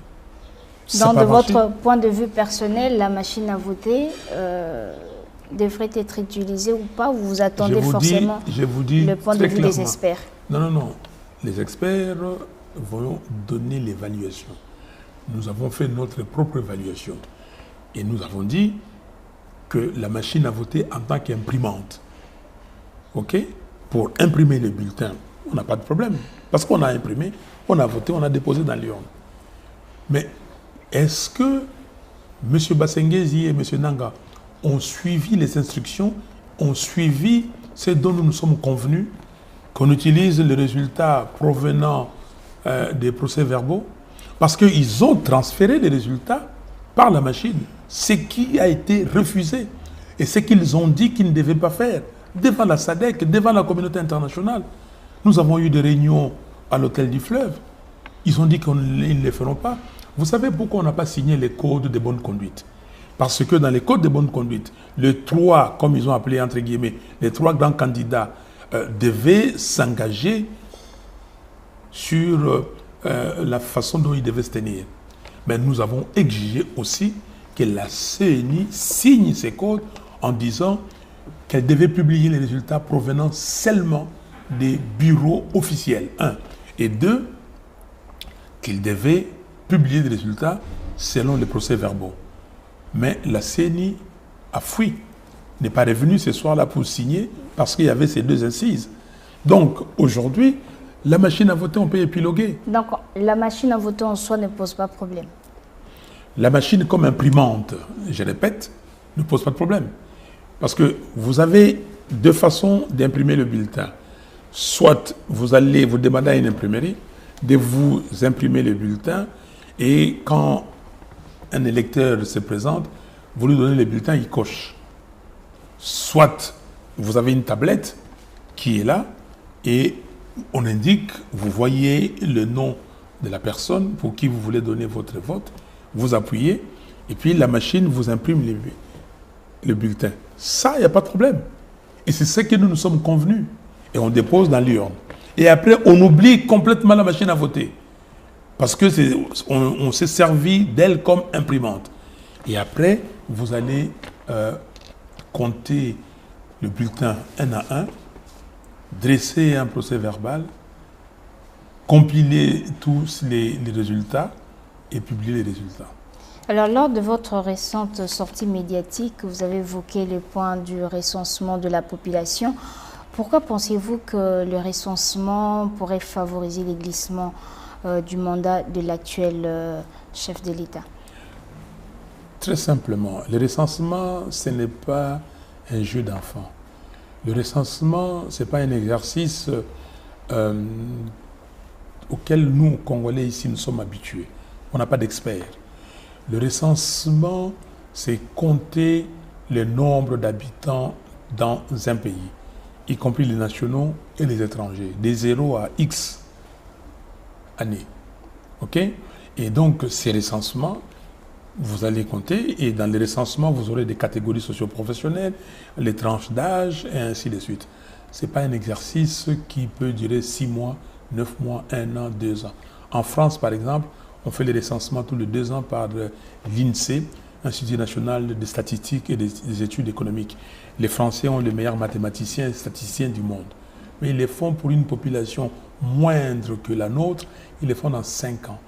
Donc, de votre point de vue personnel, la machine à voter devrait être utilisé ou pas? Ou vous attendez forcément le point de vue des experts? Non, non, non. Les experts vont donner l'évaluation. Nous avons fait notre propre évaluation. Et nous avons dit que la machine à voter en tant qu'imprimante, OK, pour imprimer le bulletin, on n'a pas de problème. Parce qu'on a imprimé, on a voté, on a déposé dans l'urne. Mais est-ce que M. Bassengezi et M. Nanga ont suivi les instructions, ont suivi ce dont nous nous sommes convenus, qu'on utilise les résultats provenant des procès-verbaux? Parce qu'ils ont transféré les résultats par la machine, ce qui a été refusé et ce qu'ils ont dit qu'ils ne devaient pas faire devant la SADC, devant la communauté internationale. Nous avons eu des réunions à l'hôtel du Fleuve. Ils ont dit qu'ils ne les feront pas. Vous savez pourquoi on n'a pas signé les codes de bonne conduite? Parce que dans les codes de bonne conduite, les trois, comme ils ont appelé entre guillemets, les trois grands candidats devaient s'engager sur la façon dont ils devaient se tenir. Mais nous avons exigé aussi que la CENI signe ces codes en disant qu'elle devait publier les résultats provenant seulement des bureaux officiels, 1. Et 2, qu'il devait publier des résultats selon les procès-verbaux. Mais la CENI a fui, n'est pas revenue ce soir-là pour signer parce qu'il y avait ces deux incises. Donc aujourd'hui, la machine à voter, on peut épiloguer. Donc la machine à voter en soi ne pose pas de problème? La machine comme imprimante, je répète, ne pose pas de problème. Parce que vous avez deux façons d'imprimer le bulletin. Soit vous allez vous demander à une imprimerie de vous imprimer le bulletin et quand un électeur se présente, vous lui donnez le bulletin, il coche. Soit vous avez une tablette qui est là et on indique, vous voyez le nom de la personne pour qui vous voulez donner votre vote, vous appuyez et puis la machine vous imprime le bulletin. Ça, il n'y a pas de problème. Et c'est ce que nous nous sommes convenus. Et on dépose dans l'urne. Et après, on oublie complètement la machine à voter. Parce que on s'est servi d'elle comme imprimante. Et après, vous allez compter le bulletin un à un, dresser un procès verbal, compiler tous les résultats et publier les résultats. Alors, lors de votre récente sortie médiatique, vous avez évoqué le point du recensement de la population. Pourquoi pensez-vous que le recensement pourrait favoriser les glissements du mandat de l'actuel chef de l'État? Très simplement, le recensement, ce n'est pas un jeu d'enfant. Le recensement, ce n'est pas un exercice auquel nous, Congolais, ici, nous sommes habitués. On n'a pas d'experts. Le recensement, c'est compter le nombre d'habitants dans un pays, y compris les nationaux et les étrangers, de 0 à X années. OK? Et donc, ces recensements, vous allez compter, et dans les recensements, vous aurez des catégories socio-professionnelles, les tranches d'âge, et ainsi de suite. Ce n'est pas un exercice qui peut durer 6 mois, 9 mois, 1 an, 2 ans. En France, par exemple, on fait les recensements tous les 2 ans par l'INSEE, Institut national des statistiques et des études économiques. Les Français ont les meilleurs mathématiciens et statisticiens du monde. Mais ils les font pour une population moindre que la nôtre, ils les font dans 5 ans.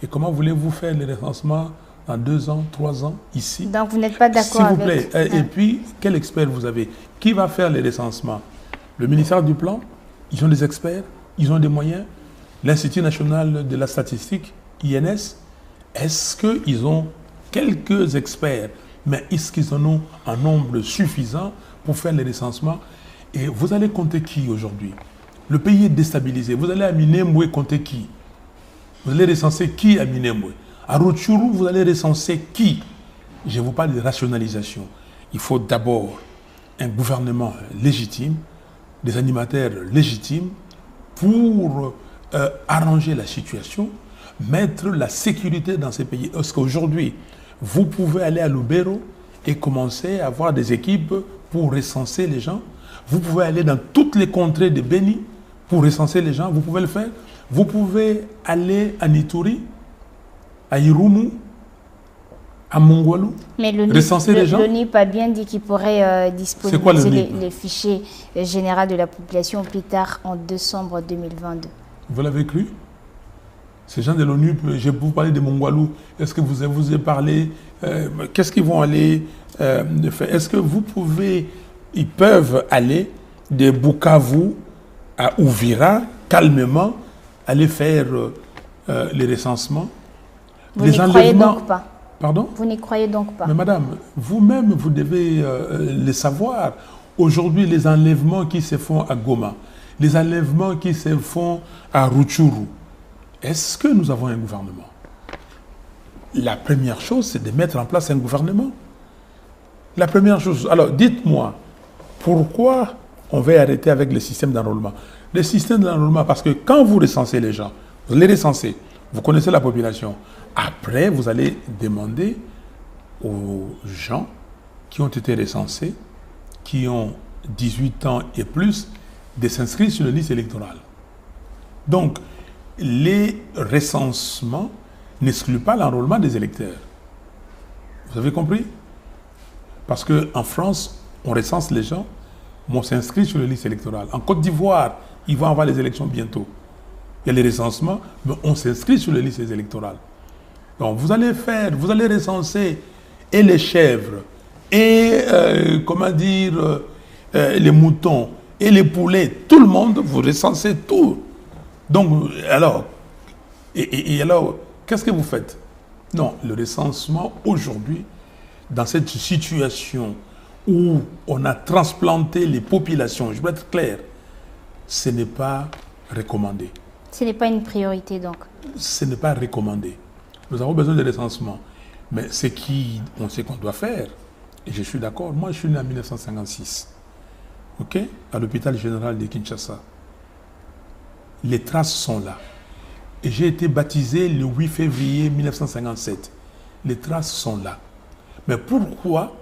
Et comment voulez-vous faire les recensements dans 2 ans, 3 ans, ici? Donc vous n'êtes pas d'accord avec... S'il vous plaît. Et puis, quel expert vous avez? Qui va faire les recensements? Le ministère du Plan? Ils ont des experts? Ils ont des moyens? L'Institut national de la statistique, INS? Est-ce qu'ils ont quelques experts, mais est-ce qu'ils en ont un nombre suffisant pour faire les recensements? Et vous allez compter qui aujourd'hui? Le pays est déstabilisé. Vous allez à Minembwe compter qui? Vous allez recenser qui à Minembwe? À Rutshuru, vous allez recenser qui? Je vous parle de rationalisation. Il faut d'abord un gouvernement légitime, des animateurs légitimes pour arranger la situation, mettre la sécurité dans ces pays. Parce qu'aujourd'hui, vous pouvez aller à Lubero et commencer à avoir des équipes pour recenser les gens. Vous pouvez aller dans toutes les contrées de Beni pour recenser les gens. Vous pouvez le faire. Vous pouvez aller à Ituri, à Irumu, À Mongolou? Mais Recenser les gens? le NIP a bien dit qu'il pourrait disponibiliser les fichiers généraux de la population plus tard en décembre 2022. Vous l'avez cru? Ces gens de l'ONU, je vous parler de Mongolou. Est-ce que vous avez parlé? Qu'est-ce qu'ils vont aller faire? Est-ce que vous pouvez, ils peuvent aller de Bukavu à Uvira, calmement, aller faire les recensements? Vous n'y croyez donc pas? Pardon? Vous n'y croyez donc pas? Mais madame, vous-même, vous devez le savoir. Aujourd'hui, les enlèvements qui se font à Goma, les enlèvements qui se font à Rutshuru, est-ce que nous avons un gouvernement? La première chose, c'est de mettre en place un gouvernement. La première chose. Alors, dites-moi, pourquoi on va arrêter avec le système d'enrôlement? Le système d'enrôlement, parce que quand vous recensez les gens, vous les recensez, vous connaissez la population. Après, vous allez demander aux gens qui ont été recensés, qui ont 18 ans et plus, de s'inscrire sur la liste électorale. Donc, les recensements n'excluent pas l'enrôlement des électeurs. Vous avez compris? Parce qu'en France, on recense les gens, mais on s'inscrit sur la liste électorale. En Côte d'Ivoire, ils vont avoir les élections bientôt. Il y a les recensements, mais on s'inscrit sur les listes électorales. Donc, vous allez recenser et les chèvres, et, les moutons, et les poulets, tout le monde, vous recensez tout. Donc, alors, alors, qu'est-ce que vous faites? Non, le recensement aujourd'hui, dans cette situation où on a transplanté les populations, je veux être clair, ce n'est pas recommandé. Ce n'est pas une priorité donc? Ce n'est pas recommandé. Nous avons besoin de recensement. Mais on sait qu'on doit faire, et je suis d'accord, moi je suis né en 1956, ok, à l'hôpital général de Kinshasa. Les traces sont là. Et j'ai été baptisé le 8 février 1957. Les traces sont là. Mais pourquoi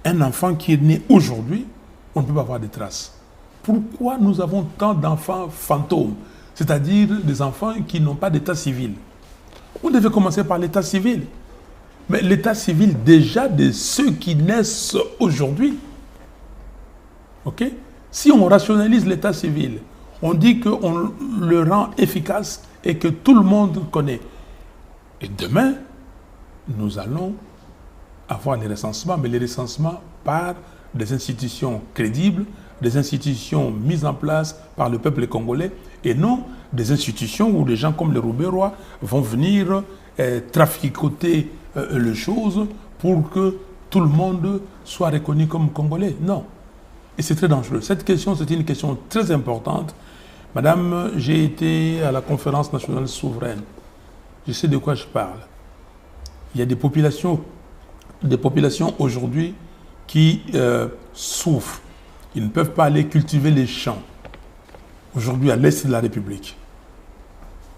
un enfant qui est né aujourd'hui, on ne peut pas avoir de traces? Pourquoi nous avons tant d'enfants fantômes, c'est-à-dire des enfants qui n'ont pas d'état civil? On devait commencer par l'état civil. Mais l'état civil déjà de ceux qui naissent aujourd'hui, ok? Si on rationalise l'état civil, on dit qu'on le rend efficace et que tout le monde connaît. Et demain, nous allons avoir les recensements, mais les recensements par des institutions crédibles, des institutions mises en place par le peuple congolais, et non des institutions où des gens comme les Roubaix-Roy vont venir traficoter les choses pour que tout le monde soit reconnu comme Congolais. Non. Et c'est très dangereux. Cette question, c'est une question très importante. Madame, j'ai été à la conférence nationale souveraine. Je sais de quoi je parle. Il y a des populations aujourd'hui qui souffrent. Ils ne peuvent pas aller cultiver les champs. Aujourd'hui, à l'est de la République.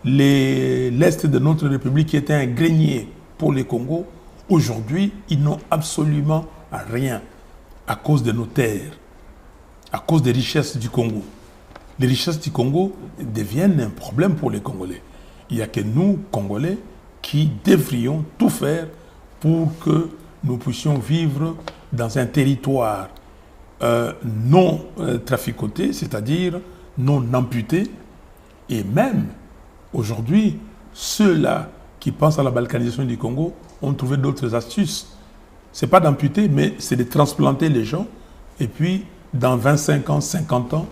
L'est de notre République qui était un grenier pour les Congos, aujourd'hui, ils n'ont absolument rien à cause de nos terres, à cause des richesses du Congo. Les richesses du Congo deviennent un problème pour les Congolais. Il n'y a que nous, Congolais, qui devrions tout faire pour que nous puissions vivre dans un territoire non traficoté, c'est-à-dire non amputé. Et même, aujourd'hui, ceux-là qui pensent à la balkanisation du Congo ont trouvé d'autres astuces. Ce n'est pas d'amputer, mais c'est de transplanter les gens. Et puis, dans 25 ans, 50 ans,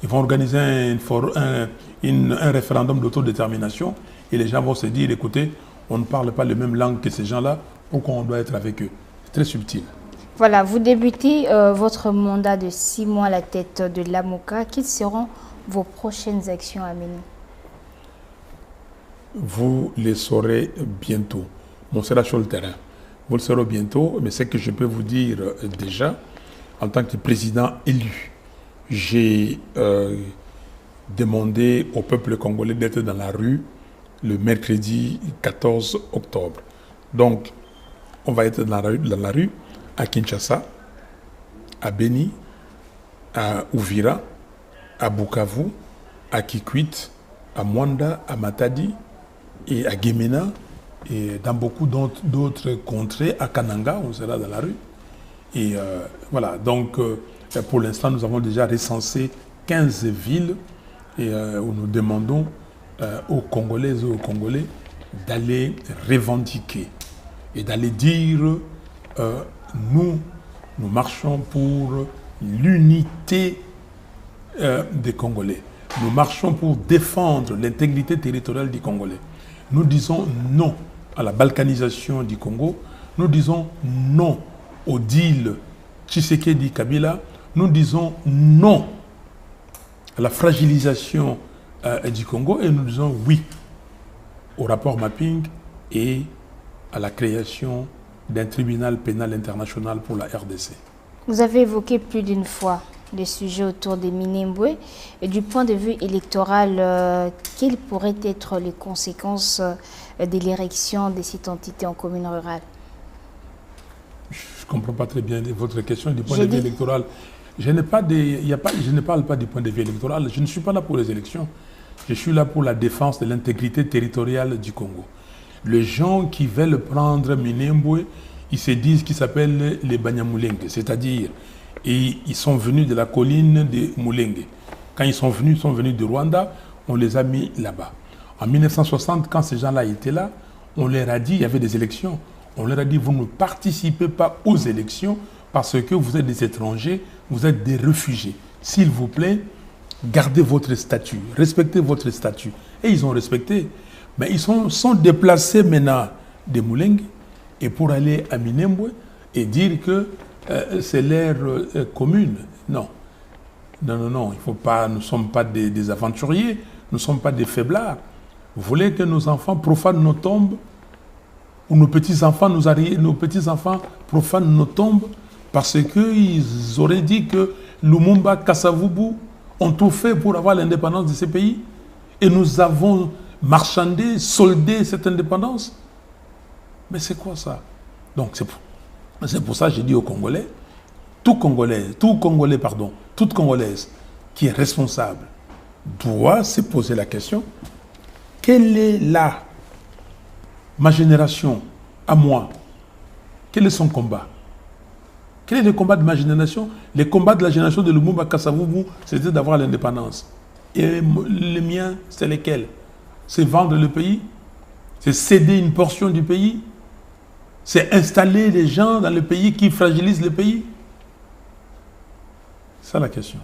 ils vont organiser un référendum d'autodétermination. Et les gens vont se dire, écoutez, on ne parle pas la même langue que ces gens-là, pourquoi on doit être avec eux? C'est très subtil. Voilà, vous débutez votre mandat de 6 mois à la tête de l'AMOCA. Quelles seront vos prochaines actions à mener? Vous les saurez bientôt. On sera sur le terrain. Vous le saurez bientôt, mais ce que je peux vous dire déjà, en tant que président élu, j'ai demandé au peuple congolais d'être dans la rue le mercredi 14 octobre. Donc, on va être dans la rue à Kinshasa, à Beni, à Uvira, à Bukavu, à Kikwit, à Mwanda, à Matadi et à Gemena Et dans beaucoup d'autres contrées, à Kananga, on sera dans la rue. Et voilà, donc pour l'instant, nous avons déjà recensé 15 villes et, où nous demandons aux Congolaises et aux Congolais d'aller revendiquer et d'aller dire nous marchons pour l'unité des Congolais. Nous marchons pour défendre l'intégrité territoriale du Congolais. Nous disons non à la balkanisation du Congo. Nous disons non au deal Tshisekedi-Kabila. Nous disons non à la fragilisation du Congo et nous disons oui au rapport mapping et à la création d'un tribunal pénal international pour la RDC. Vous avez évoqué plus d'une fois le sujet autour des Minembwe et du point de vue électoral, quelles pourraient être les conséquences de l'érection de cette entité en commune rurale? Je ne comprends pas très bien votre question du point de vue électoral. Je ne parle pas du point de vue électoral. Je ne suis pas là pour les élections. Je suis là pour la défense de l'intégrité territoriale du Congo. Les gens qui veulent prendre Minembwe, ils se disent qu'ils s'appellent les Banyamulenge, c'est-à-dire ils sont venus de la colline de Mulenge. Quand ils sont venus du Rwanda, on les a mis là-bas. En 1960, quand ces gens-là étaient là, on leur a dit, il y avait des élections, on leur a dit, vous ne participez pas aux élections parce que vous êtes des étrangers, vous êtes des réfugiés. S'il vous plaît, gardez votre statut, respectez votre statut. Et ils ont respecté. Mais ils sont déplacés maintenant de Mulenge et pour aller à Minembwe et dire que c'est l'aire commune. Non. Non, il faut pas, nous ne sommes pas des aventuriers, nous ne sommes pas des faiblards. Vous voulez que nos enfants profanent nos tombes ou nos petits-enfants profanent nos tombes parce qu'ils auraient dit que Lumumba, Kasavubu ont tout fait pour avoir l'indépendance de ces pays et nous avons marchandé, soldé cette indépendance. Mais c'est quoi ça? Donc c'est pour ça que j'ai dit aux Congolais, toute Congolaise qui est responsable doit se poser la question, quelle est ma génération, à moi, quel est son combat? Quel est le combat de ma génération? Le combat de la génération de Lumumba Kasavubu, c'était d'avoir l'indépendance. Et les miens, c'est lesquels? C'est vendre le pays? C'est céder une portion du pays? C'est installer les gens dans le pays qui fragilisent le pays? C'est ça la question.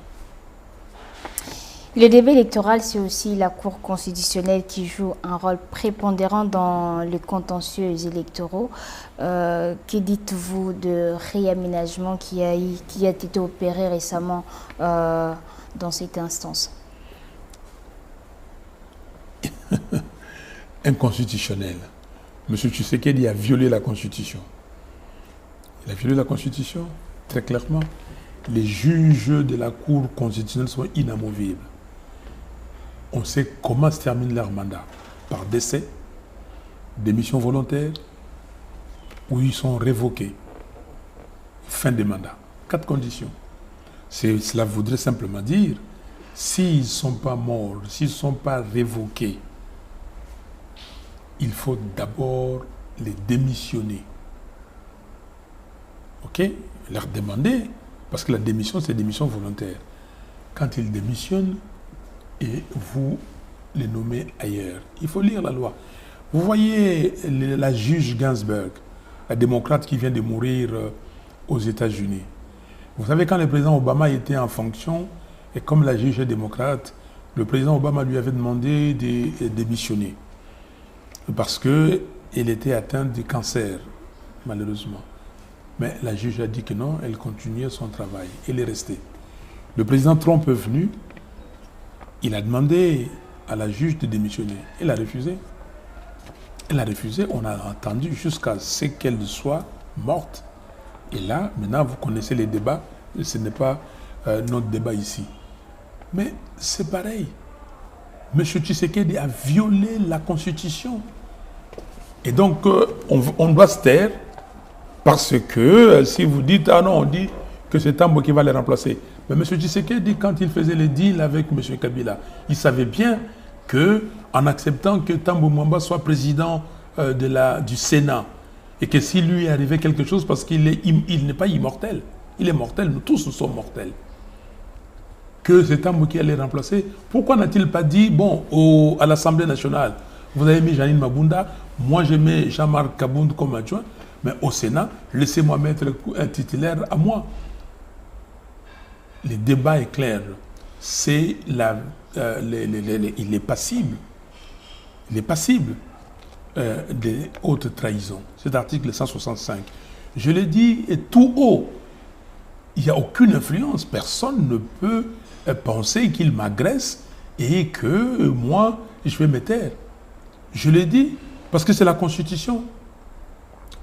Le débat électoral, c'est aussi la Cour constitutionnelle qui joue un rôle prépondérant dans les contentieux électoraux. Que dites-vous de réaménagement qui a été opéré récemment dans cette instance? Inconstitutionnel. M. Tshisekedi a violé la Constitution. Il a violé la Constitution, très clairement. Les juges de la Cour constitutionnelle sont inamovibles. On sait comment se termine leur mandat. Par décès, démission volontaire, ou ils sont révoqués. Fin des mandats. 4 conditions. Cela voudrait simplement dire, s'ils ne sont pas morts, s'ils ne sont pas révoqués, il faut d'abord les démissionner. OK? Leur demander, parce que la démission, c'est démission volontaire. Quand ils démissionnent, et vous les nommez ailleurs. Il faut lire la loi. Vous voyez la juge Ginsburg, la démocrate qui vient de mourir aux États-Unis. Vous savez, quand le président Obama était en fonction, et comme la juge est démocrate, le président Obama lui avait demandé de démissionner. Parce qu'elle était atteinte de cancer, malheureusement. Mais la juge a dit que non, elle continuait son travail. Elle est restée. Le président Trump est venu, il a demandé à la juge de démissionner. Elle a refusé. Elle a refusé, on a attendu jusqu'à ce qu'elle soit morte. Et là, maintenant, vous connaissez les débats, ce n'est pas notre débat ici. Mais c'est pareil. M. Tshisekedi a violé la Constitution. Et donc, on doit se taire parce que si vous dites, ah non, on dit que c'est Tambo qui va les remplacer. Mais M. Tshisekedi, quand il faisait les deals avec M. Kabila, il savait bien qu'en acceptant que Tambo Mwamba soit président du Sénat, et que s'il lui est arrivé quelque chose, parce qu'il n'est pas immortel, il est mortel, nous tous nous sommes mortels, que c'est un mot qui allait remplacer, pourquoi n'a-t-il pas dit, bon, à l'Assemblée nationale, vous avez mis Janine Mabunda, moi je mets Jean-Marc Kabound comme adjoint, mais au Sénat, laissez-moi mettre un titulaire à moi. Le débat est clair. C'est il est passible. Il est passible des hautes trahisons. C'est l'article 165. Je l'ai dit et tout haut. Il n'y a aucune influence. Personne ne peut penser qu'il m'agresse et que moi, je vais me taire. Je l'ai dit parce que c'est la Constitution.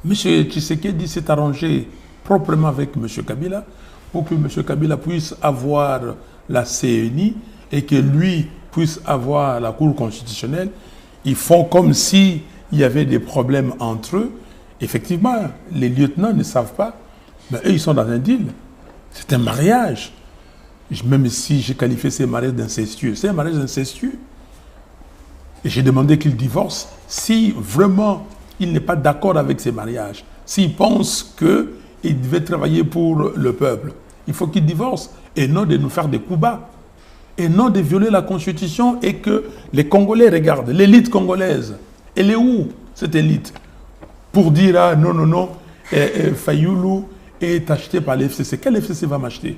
M. Tshisekedi s'est arrangé proprement avec M. Kabila pour que M. Kabila puisse avoir la CNI et que lui puisse avoir la Cour constitutionnelle. Ils font comme s'il y avait des problèmes entre eux. Effectivement, les lieutenants ne savent pas, mais eux, ils sont dans un deal. C'est un mariage. Même si j'ai qualifié ces mariages d'incestueux, c'est un mariage incestueux. Et j'ai demandé qu'il divorce si vraiment il n'est pas d'accord avec ces mariages. S'il pense qu'il devait travailler pour le peuple, il faut qu'il divorce et non de nous faire des coups bas. Et non de violer la Constitution et que les Congolais regardent, l'élite congolaise. Elle est où, cette élite? Pour dire, ah non, Fayoulou est acheté par l'FCC. Quel FCC va m'acheter?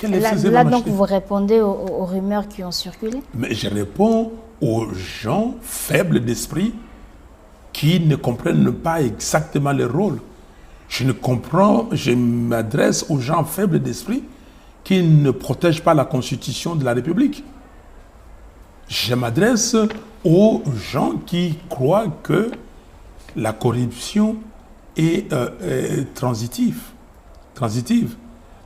Là, donc, vous répondez aux rumeurs qui ont circulé? Mais je réponds aux gens faibles d'esprit qui ne comprennent pas exactement le rôle. Je m'adresse aux gens faibles d'esprit qui ne protègent pas la Constitution de la République. Je m'adresse aux gens qui croient que la corruption est transitive.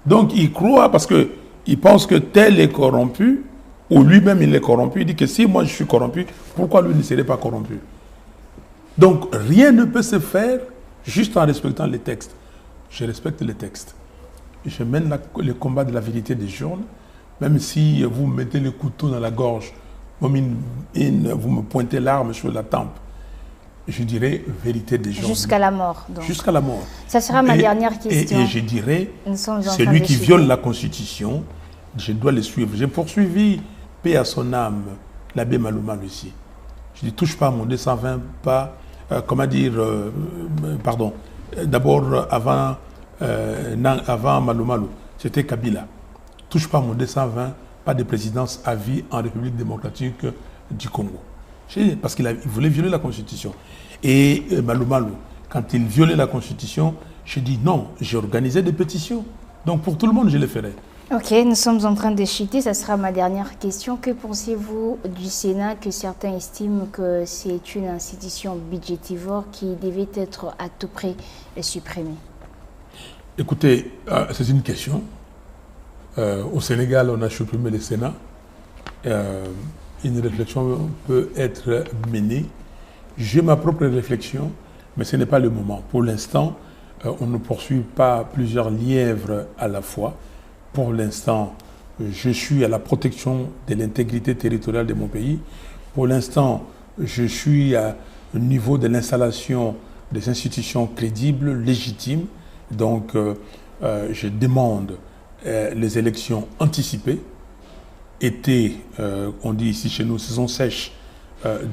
Donc, ils croient parce qu'ils pensent que tel est corrompu, ou lui-même il est corrompu. Il dit que si moi je suis corrompu, pourquoi lui ne serait pas corrompu? Donc, rien ne peut se faire juste en respectant les textes. Je respecte les textes. Je mène le combat de la vérité des journaux, même si vous me mettez le couteau dans la gorge, vous me pointez l'arme sur la tempe. Je dirais vérité des journaux. Jusqu'à la mort. Jusqu'à la mort. Ça sera ma dernière question. Et je dirais, celui qui viole la Constitution, je dois le suivre. J'ai poursuivi, paix à son âme, l'abbé Maloumal aussi. Je dis, touche pas à mon 220, pas, d'abord, avant Maloumalou, c'était Kabila. Touche pas à mon 220, pas de présidence à vie en République démocratique du Congo. Parce qu'il voulait violer la Constitution. Et Maloumalou, quand il violait la Constitution, je dis non, j'ai organisé des pétitions. Donc pour tout le monde, je le ferai. Ok, nous sommes en train de chuter, ça sera ma dernière question. Que pensez-vous du Sénat, que certains estiment que c'est une institution budgétivore qui devait être à tout prix supprimée? Écoutez, c'est une question. Au Sénégal, on a supprimé le Sénat. Une réflexion peut être menée. J'ai ma propre réflexion, mais ce n'est pas le moment. Pour l'instant, on ne poursuit pas plusieurs lièvres à la fois. Pour l'instant, je suis à la protection de l'intégrité territoriale de mon pays. Pour l'instant, je suis au niveau de l'installation des institutions crédibles, légitimes. Donc, je demande les élections anticipées. Été, on dit ici chez nous, saison sèche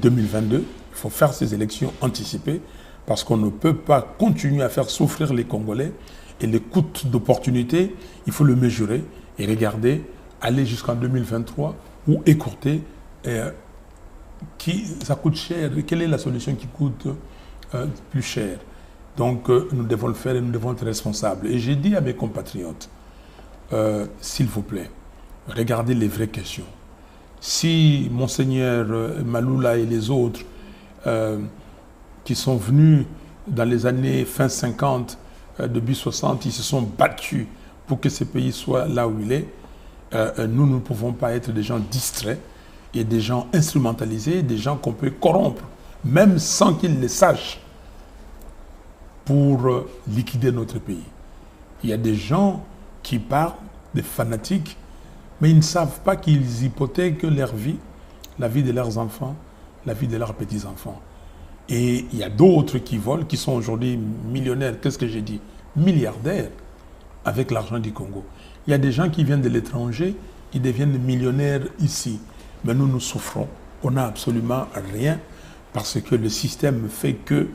2022. Il faut faire ces élections anticipées parce qu'on ne peut pas continuer à faire souffrir les Congolais. Et les coûts d'opportunité, il faut le mesurer et regarder, aller jusqu'en 2023 ou écourter. Ça coûte cher. Quelle est la solution qui coûte plus cher? Donc, nous devons le faire et nous devons être responsables. Et j'ai dit à mes compatriotes, s'il vous plaît, regardez les vraies questions. Si Monseigneur Maloula et les autres qui sont venus dans les années fin 50, début 60, ils se sont battus pour que ce pays soit là où il est, nous ne pouvons pas être des gens distraits et des gens instrumentalisés, des gens qu'on peut corrompre, même sans qu'ils le sachent, pour liquider notre pays. Il y a des gens qui parlent, des fanatiques, mais ils ne savent pas qu'ils hypothèquent leur vie, la vie de leurs enfants, la vie de leurs petits-enfants. Et il y a d'autres qui volent, qui sont aujourd'hui millionnaires, qu'est-ce que j'ai dit? Milliardaires avec l'argent du Congo. Il y a des gens qui viennent de l'étranger, ils deviennent millionnaires ici. Mais nous, nous souffrons. On n'a absolument rien parce que le système fait que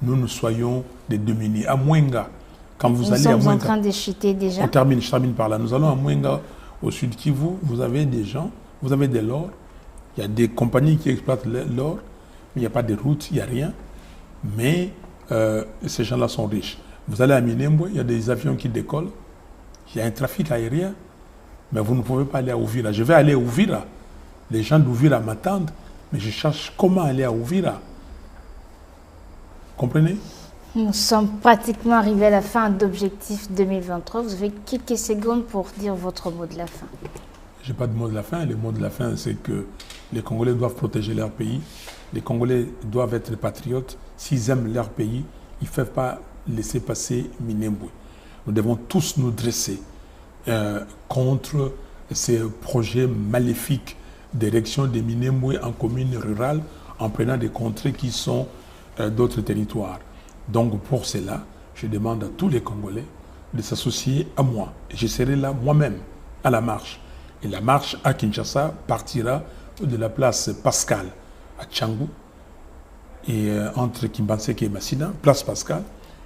nous soyons des démunis. À Mwenga, quand vous allez à Mwenga... Nous sommes en train de chuter déjà. Je termine par là. Nous allons à Mwenga, au sud Kivu, vous avez des gens, vous avez de l'or. Il y a des compagnies qui exploitent l'or, mais il n'y a pas de routes, il n'y a rien. Mais ces gens-là sont riches. Vous allez à Minembwe, il y a des avions qui décollent. Il y a un trafic aérien, mais vous ne pouvez pas aller à Uvira. Je vais aller à Uvira. Les gens d'Uvira m'attendent, mais je cherche comment aller à Uvira. Comprenez? Nous sommes pratiquement arrivés à la fin d'Objectif 2023. Vous avez quelques secondes pour dire votre mot de la fin. Je n'ai pas de mot de la fin. Le mot de la fin, c'est que les Congolais doivent protéger leur pays. Les Congolais doivent être patriotes. S'ils aiment leur pays, ils ne peuvent pas laisser passer Minembwe. Nous devons tous nous dresser contre ces projets maléfiques d'érection de Minembwe en commune rurale en prenant des contrées qui sont d'autres territoires. Donc pour cela, je demande à tous les Congolais de s'associer à moi. Et je serai là moi-même à la marche. Et la marche à Kinshasa partira de la place Pascal à Tchangou et entre Kimbanseke et Massina, place Pascal.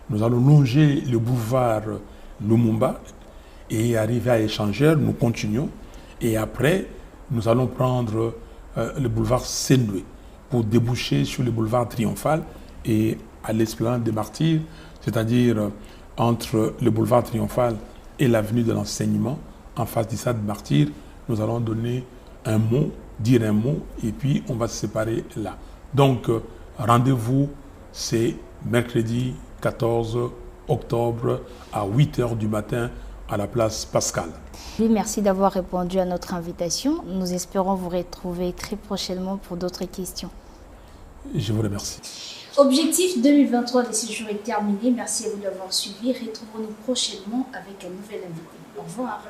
Nous allons longer le boulevard Lumumba et arriver à Échangeur, nous continuons. Et après, nous allons prendre le boulevard Sendwe pour déboucher sur le boulevard Triomphal et à l'Esplanade des Martyrs, c'est-à-dire entre le boulevard Triomphal et l'avenue de l'Enseignement, en face du stade Martyrs, nous allons donner un mot, dire un mot, et puis on va se séparer là. Donc, rendez-vous, c'est mercredi 14 octobre à 8 h du matin à la place Pascal. Oui, merci d'avoir répondu à notre invitation. Nous espérons vous retrouver très prochainement pour d'autres questions. Je vous remercie. Objectif 2023 de ce jour est terminé. Merci à vous d'avoir suivi. Retrouvons-nous prochainement avec un nouvel invité. Au revoir.